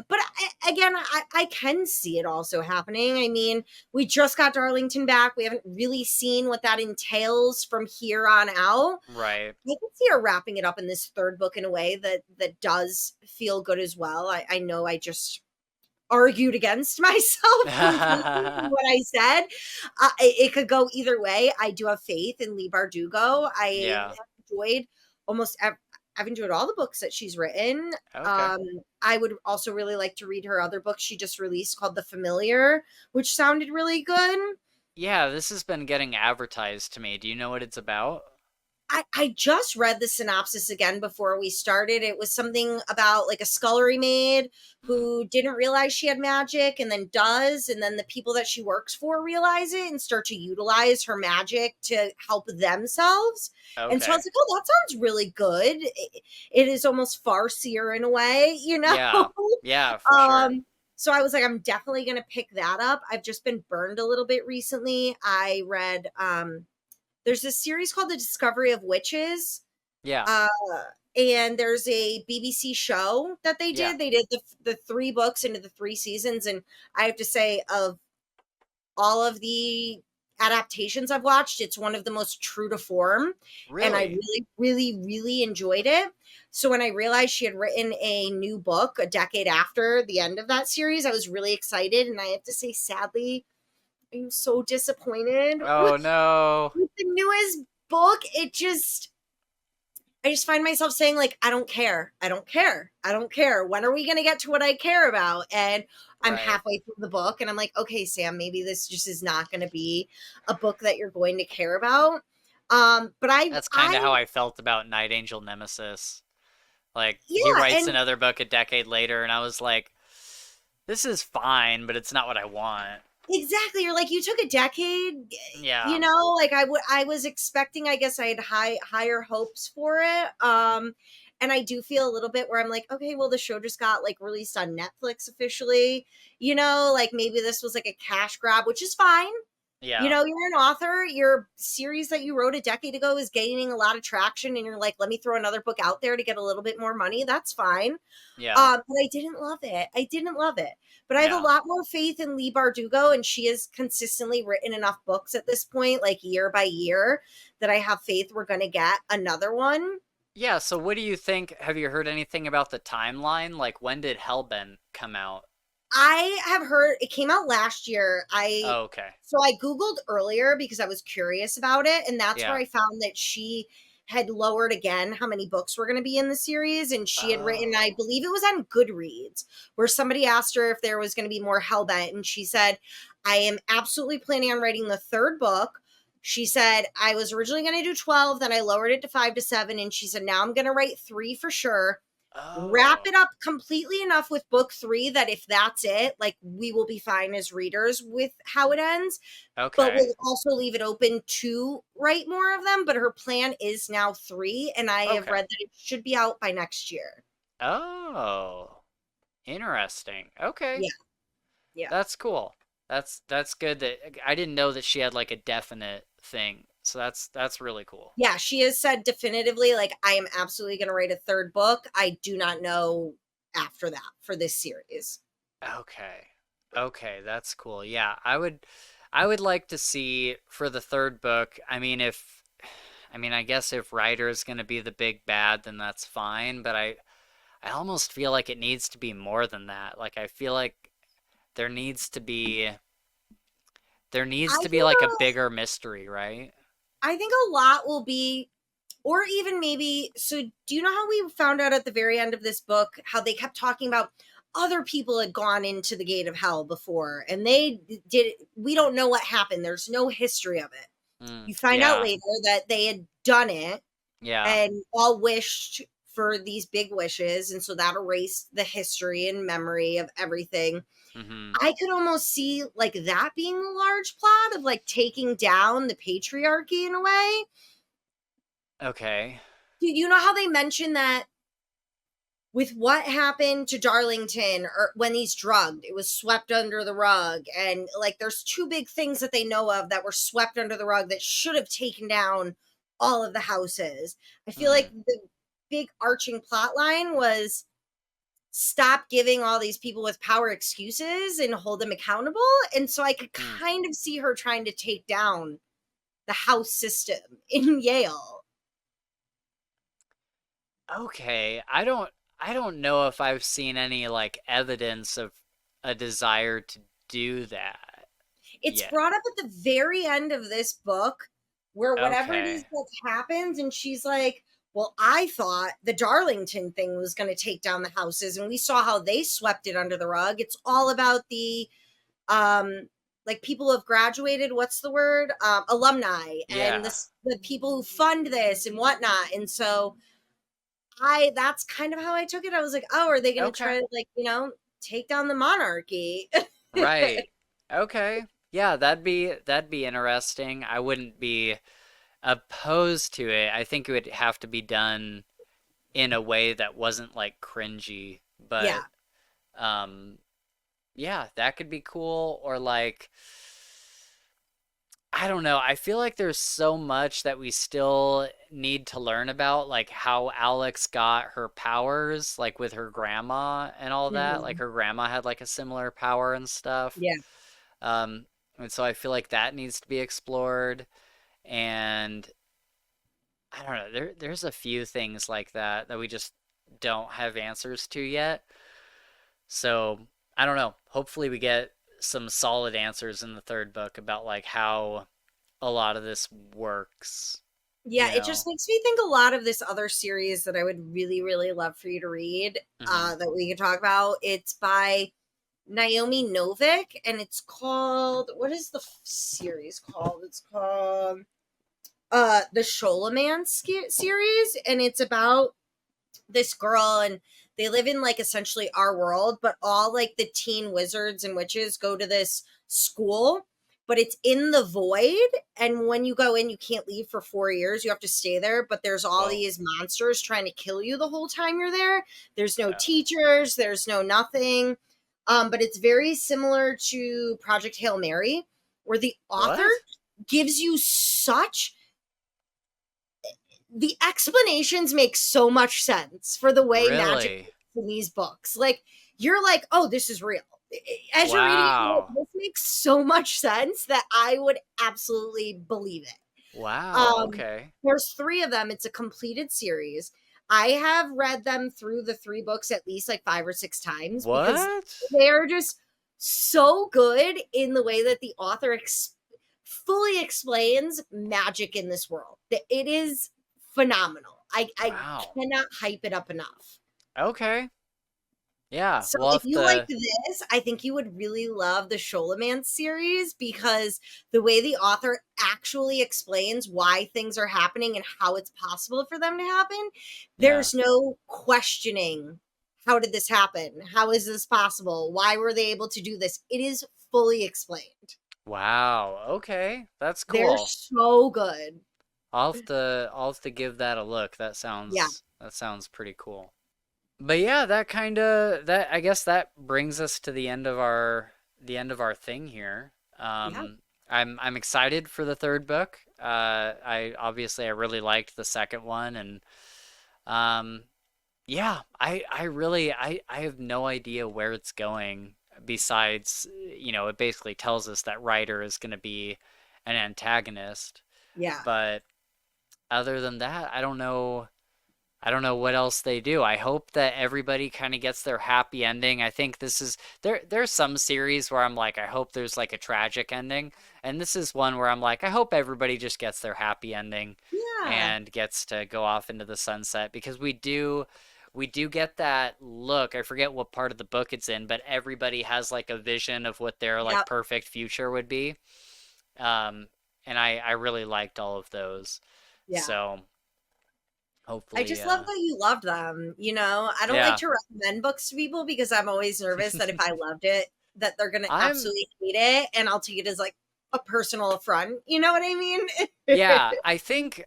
But I can see it also happening. I mean, we just got Darlington back. We haven't really seen what that entails from here on out. Right. I can see her wrapping it up in this third book in a way that does feel good as well. I know I just argued against myself what I said. It could go either way. I do have faith in Leigh Bardugo. I have enjoyed I've enjoyed all the books that she's written. Okay. I would also really like to read her other book she just released called The Familiar, which sounded really good. Yeah, this has been getting advertised to me. Do you know what it's about? I just read the synopsis again before we started. It was something about like a scullery maid who didn't realize she had magic and then does. And then the people that she works for realize it and start to utilize her magic to help themselves. Okay. And so I was like, oh, that sounds really good. It is almost farcier in a way, you know? Yeah, for sure. So I was like, I'm definitely going to pick that up. I've just been burned a little bit recently. I read, there's this series called The Discovery of Witches. Yeah. And there's a BBC show that they did. Yeah. They did the 3 books into the 3 seasons. And I have to say, of all of the adaptations I've watched, it's one of the most true to form. Really? And I really, really, really enjoyed it. So when I realized she had written a new book a decade after the end of that series, I was really excited. And I have to say, sadly, I'm so disappointed. Oh, no. With the newest book, I just find myself saying, like, I don't care. I don't care. I don't care. When are we going to get to what I care about? And I'm halfway through the book and I'm like, okay, Sam, maybe this just is not going to be a book that you're going to care about. That's kind of how I felt about Night Angel Nemesis. Like, he writes another book a decade later and I was like, this is fine, but it's not what I want. Exactly. You're like, you took a decade. Yeah. You know, like I was expecting, I guess I had higher hopes for it. And I do feel a little bit where I'm like, okay, well, the show just got like released on Netflix officially, you know, like maybe this was like a cash grab, which is fine. Yeah. You know, you're an author, your series that you wrote a decade ago is gaining a lot of traction and you're like, let me throw another book out there to get a little bit more money. That's fine. Yeah. But I didn't love it. But I have a lot more faith in Leigh Bardugo, and she has consistently written enough books at this point, like year by year, that I have faith we're going to get another one. Yeah, so what do you think? Have you heard anything about the timeline? Like, when did Hellbent come out? I have heard it came out last year. Okay. So I Googled earlier because I was curious about it, and that's where I found that she had lowered again how many books were going to be in the series, and she had written, I believe it was on Goodreads, where somebody asked her if there was going to be more Hellbent, and she said, I am absolutely planning on writing the 3rd book. She said, I was originally going to do 12, then I lowered it to 5 to 7, and she said, now I'm going to write 3 for sure. Wrap it up completely enough with book 3 that if that's it, like, we will be fine as readers with how it ends. Okay. But we'll also leave it open to write more of them. But her plan is now 3, and I have read that it should be out by next year. Oh, interesting. Okay. Yeah. That's cool. That's good. That I didn't know that she had like a definite thing. So that's really cool. Yeah, she has said definitively, like, I am absolutely going to write a 3rd book. I do not know after that for this series. Okay, that's cool. Yeah, I would like to see for the 3rd book. I mean, I guess if Ryder is going to be the big bad, then that's fine. But I almost feel like it needs to be more than that. Like, I feel like there needs to be like a bigger mystery, right? I think a lot will be, or even maybe, so do you know how we found out at the very end of this book, how they kept talking about other people had gone into the gate of hell before and they did, we don't know what happened. There's no history of it. You find out later that they had done it and all wished for these big wishes. And so that erased the history and memory of everything. Mm-hmm. I could almost see like that being a large plot of like taking down the patriarchy in a way. Okay. You know how they mentioned that with what happened to Darlington or when he's drugged, it was swept under the rug. And like there's 2 big things that they know of that were swept under the rug that should have taken down all of the houses. I feel like the big arching plot line was stop giving all these people with power excuses and hold them accountable. And so I could kind of see her trying to take down the house system in Yale. Okay, I don't know if I've seen any like evidence of a desire to do that. It's brought up at the very end of this book where whatever it is that happens, and she's like, well, I thought the Darlington thing was going to take down the houses, and we saw how they swept it under the rug. It's all about the like people who have graduated, what's the word? Alumni, and the people who fund this and whatnot. And so that's kind of how I took it. I was like, oh, are they going to try to, like, you know, take down the monarchy? Right. Okay. Yeah, that'd be interesting. I wouldn't be opposed to it. I think it would have to be done in a way that wasn't like cringy, but yeah, that could be cool. Or like, I don't know. I feel like there's so much that we still need to learn about, like how Alex got her powers, like with her grandma and all that. Like her grandma had like a similar power and stuff. Yeah. And so I feel like that needs to be explored. And I don't know, there's a few things like that that we just don't have answers to yet. So I don't know. Hopefully we get some solid answers in the third book about like how a lot of this works. Yeah, it just makes me think a lot of this other series that I would really, really love for you to read, that we could talk about. It's by Naomi Novik, and it's called, what is the series called? It's called the Sholaman series, and it's about this girl, and they live in like essentially our world, but all like the teen wizards and witches go to this school, but it's in the void, and when you go in you can't leave for 4 years. You have to stay there, but there's all these monsters trying to kill you the whole time you're there. There's no teachers, there's no nothing. But it's very similar to Project Hail Mary, where the author gives you the explanations make so much sense for the way magic in these books. Like, you're like, oh, this is real. As you're reading, this makes so much sense that I would absolutely believe it. Wow. Okay. There's 3 of them. It's a completed series. I have read them through the 3 books at least like 5 or 6 times. Because they're just so good in the way that the author fully explains magic in this world. It is phenomenal. I cannot hype it up enough. Okay. Yeah. So if you like this, I think you would really love the Sholaman series, because the way the author actually explains why things are happening and how it's possible for them to happen, there's no questioning, how did this happen? How is this possible? Why were they able to do this? It is fully explained. Wow. Okay. That's cool. They're so good. I'll have to give that a look. That sounds pretty cool. But yeah, I guess that brings us to the end of our thing here. I'm excited for the third book. I really liked the second one, and I have no idea where it's going, besides, it basically tells us that Ryder is going to be an antagonist. Yeah. But other than that, I don't know what else they do. I hope that everybody kind of gets their happy ending. I think this is there's some series where I'm like, I hope there's like a tragic ending, and this is one where I'm like, I hope everybody just gets their happy ending and gets to go off into the sunset, because we do get that look. I forget what part of the book it's in, but everybody has like a vision of what their like perfect future would be. And I really liked all of those. Yeah. So hopefully, I just love that you loved them. I don't like to recommend books to people because I'm always nervous that if I loved it, that they're going to absolutely hate it, and I'll take it as like a personal affront. You know what I mean? Yeah, I think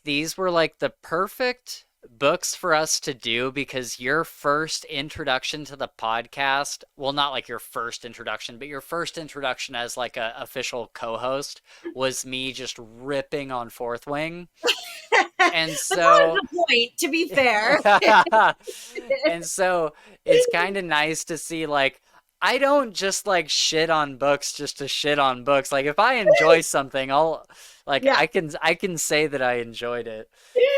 these were like the perfect books for us to do, because your first introduction to the podcast, well, not like your first introduction, but your first introduction as like a official co-host was me just ripping on Fourth Wing. And But that so was the point, to be fair. and so it's kind of nice to see, like, I don't just like shit on books just to shit on books. Like if I enjoy something, I'll like Yeah. I can say that I enjoyed it.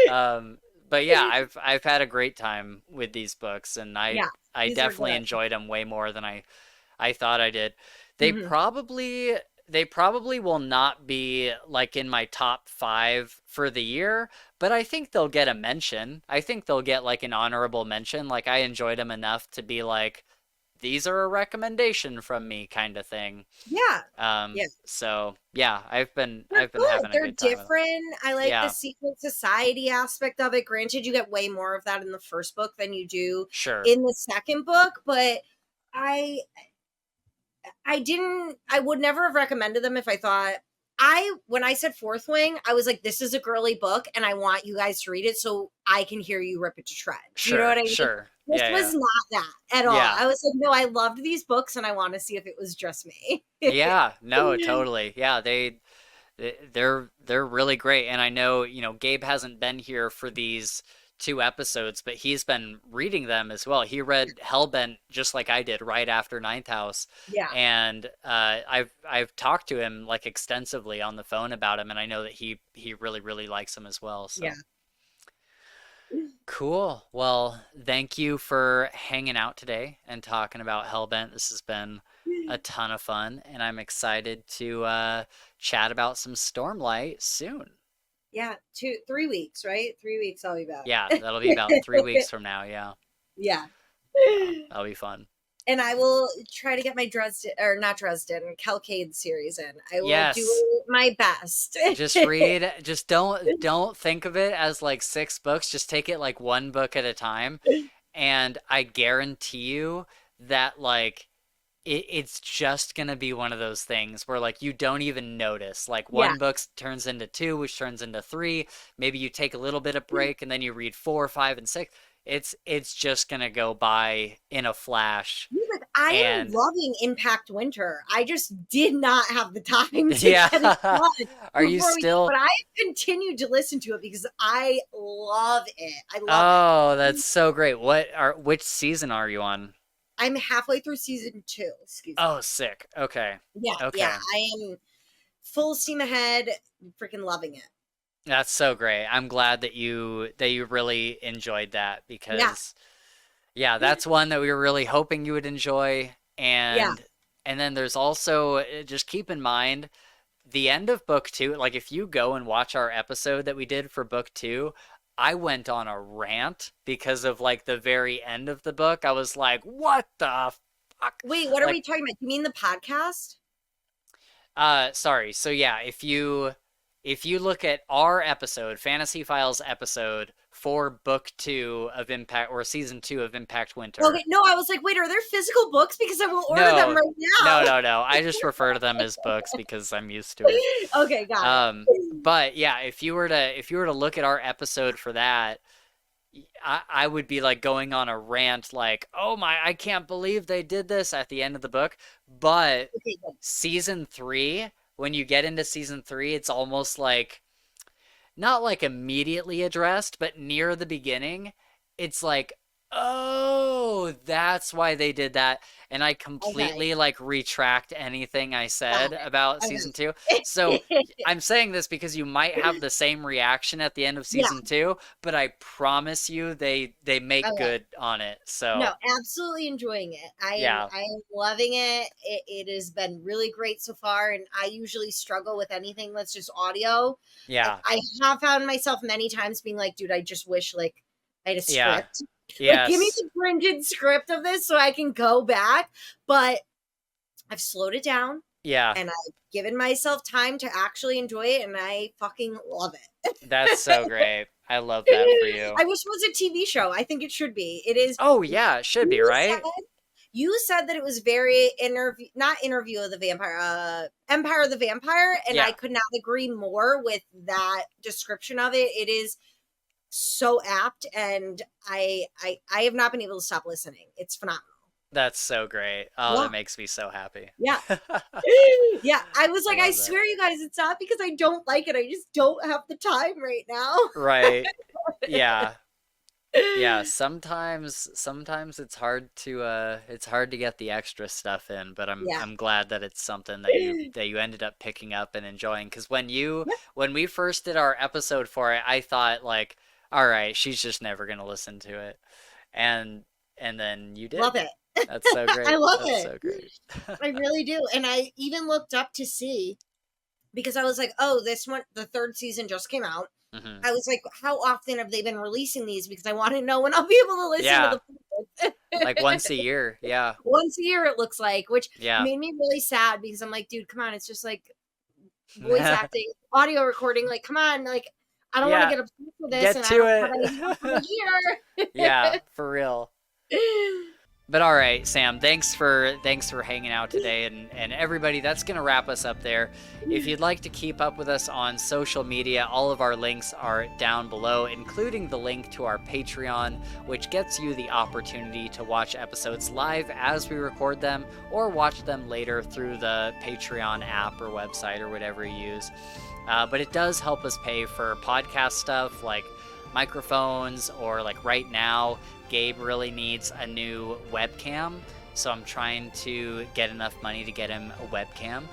Um, but yeah, I've had a great time with these books, and Yeah, I these are definitely good. enjoyed them way more than I thought I did. They Mhm. probably they probably will not be like in my top 5 for the year, but I think they'll get a mention. I think they'll get like an honorable mention. Like I enjoyed them enough to be like, these are a recommendation from me kind of thing. Yeah. Yeah. So yeah, They're I've been good. having a They're good time with them. different. I like the Yeah, secret society aspect of it. Granted, you get way more of that in the first book than you do sure. in the second book, but I I would never have recommended them if I thought when I said Fourth Wing, I was like, this is a girly book and I want you guys to read it so I can hear you rip it to shreds. You know what Sure, I mean? sure. This Yeah, was yeah. not that at all. Yeah. I was like, no, I loved these books and I want to see if it was just me. Yeah, no, totally. Yeah, they're really great. And I know, Gabe hasn't been here for these 2 episodes, but he's been reading them as well. He read Hellbent just like I did right after Ninth House. Yeah. And I've talked to him like extensively on the phone about him, and I know that he really, really likes him as well. So Yeah. cool. Well, thank you for hanging out today and talking about Hellbent. This has been a ton of fun, and I'm excited to chat about some Stormlight soon. Yeah. 3 weeks, right? 3 weeks I'll be back. Yeah, that'll be about 3 weeks from now. Yeah, Yeah. yeah, that'll be fun. And I will try to get my Dresden, or not Dresden, Calcade series in. I will do Yes, my best. just read. Just don't think of it as like 6 books. Just take it like one book at a time, and I guarantee you that like it's just gonna be one of those things where like you don't even notice. Like Yeah. one book turns into 2, which turns into 3. Maybe you take a little bit of break and then you read 4, 5, and 6. It's just gonna go by in a flash. Like, I am And loving Impact Winter. I just did not have the time to yeah, get it done are you before we did, still? but I continued to listen to it because I love it. I love it. Oh, that's so great. Which season are you on? I'm halfway through season 2. Excuse me. Oh, sick. Okay. Yeah, Okay. yeah. I am full steam ahead, freaking loving it. That's so great. I'm glad that you really enjoyed that, Yeah. because yeah, that's one that we were really hoping you would enjoy. Yeah. And then there's also, just keep in mind the end of book 2. Like if you go and watch our episode that we did for book 2, I went on a rant because of like the very end of the book. I was like, "What the fuck?" Wait, what are Like, we talking about? You mean the podcast? sorry. So yeah, if you look at our episode, Fantasy Files episode for book 2 of Impact, or season 2 of Impact Winter. Okay, no, I was like, wait, are there physical books? Because I will order them No, right now. no. I just refer to them as books because I'm used to it. Okay, got it. But yeah, if you were to look at our episode for that, I would be like going on a rant like, "Oh my, I can't believe they did this" at the end of the book. But Okay, good. season 3, when you get into season 3, it's almost like not like immediately addressed, but near the beginning, it's like, oh, that's why they did that. And I Okay, completely like retract anything I got said it. about season 2. So Okay. I'm saying this because you might have the same reaction at the end of Yeah, season 2, but I promise you they make okay. good on it. No, So absolutely enjoying it. yeah, I am loving it. It has been really great so far, and I usually struggle with anything that's just audio. yeah, I have found myself many times being like, dude, I just wish like I had a yeah, script. Like, give me yes, the printed script of this so I can go back. But I've slowed it down yeah. and I've given myself time to actually enjoy it, and I fucking love it. That's so great. I love that for you. I wish it was a TV show. I think it should be. It is. Oh yeah, it should be, You right? said, you said that it was very not interview of the vampire, Empire of the Vampire, and I Yeah. could not agree more with that description of it. It is so apt, and I have not been able to stop listening. It's phenomenal. That's so great. Oh, Yeah. that makes me so happy. Yeah. Yeah. I was like, I swear you guys, it's not because I don't like it. I just don't have the time right now. Right. Yeah. Yeah, sometimes it's hard to get the extra stuff in, but I'm glad that it's something that you ended up picking up and enjoying. Because when we first did our episode for it, I thought like, all right, she's just never gonna listen to it, and then you did. Love it. That's so great. I love That's it. so great. I really do. And I even looked up to see, because I was like, oh, this one, the 3rd season just came out. Mm-hmm. I was like, how often have they been releasing these? Because I want to know when I'll be able to listen to the like once a year. Yeah. Once a year, it looks like, which Yeah. made me really sad, because I'm like, dude, come on. It's just like voice acting, audio recording. Like, come on. Like, I don't want to get obsessed with this. Get to it. For a year. Yeah, for real. But all right, Sam, thanks for hanging out today, and everybody, that's going to wrap us up there. If you'd like to keep up with us on social media, all of our links are down below, including the link to our Patreon, which gets you the opportunity to watch episodes live as we record them, or watch them later through the Patreon app or website or whatever you use. But it does help us pay for podcast stuff like microphones, or like right now, Gabe really needs a new webcam, so I'm trying to get enough money to get him a webcam.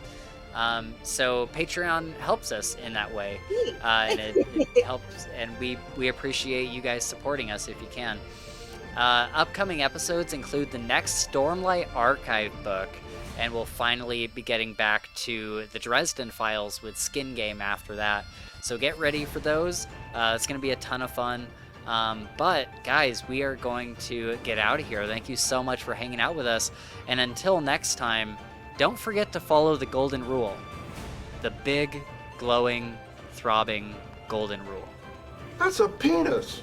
So Patreon helps us in that way, and it helps, and we appreciate you guys supporting us if you can. Upcoming episodes include the next Stormlight Archive book, and we'll finally be getting back to the Dresden Files with Skin Game after that. So get ready for those. It's going to be a ton of fun. But guys, we are going to get out of here. Thank you so much for hanging out with us. And until next time, don't forget to follow the golden rule. The big, glowing, throbbing golden rule. That's a penis.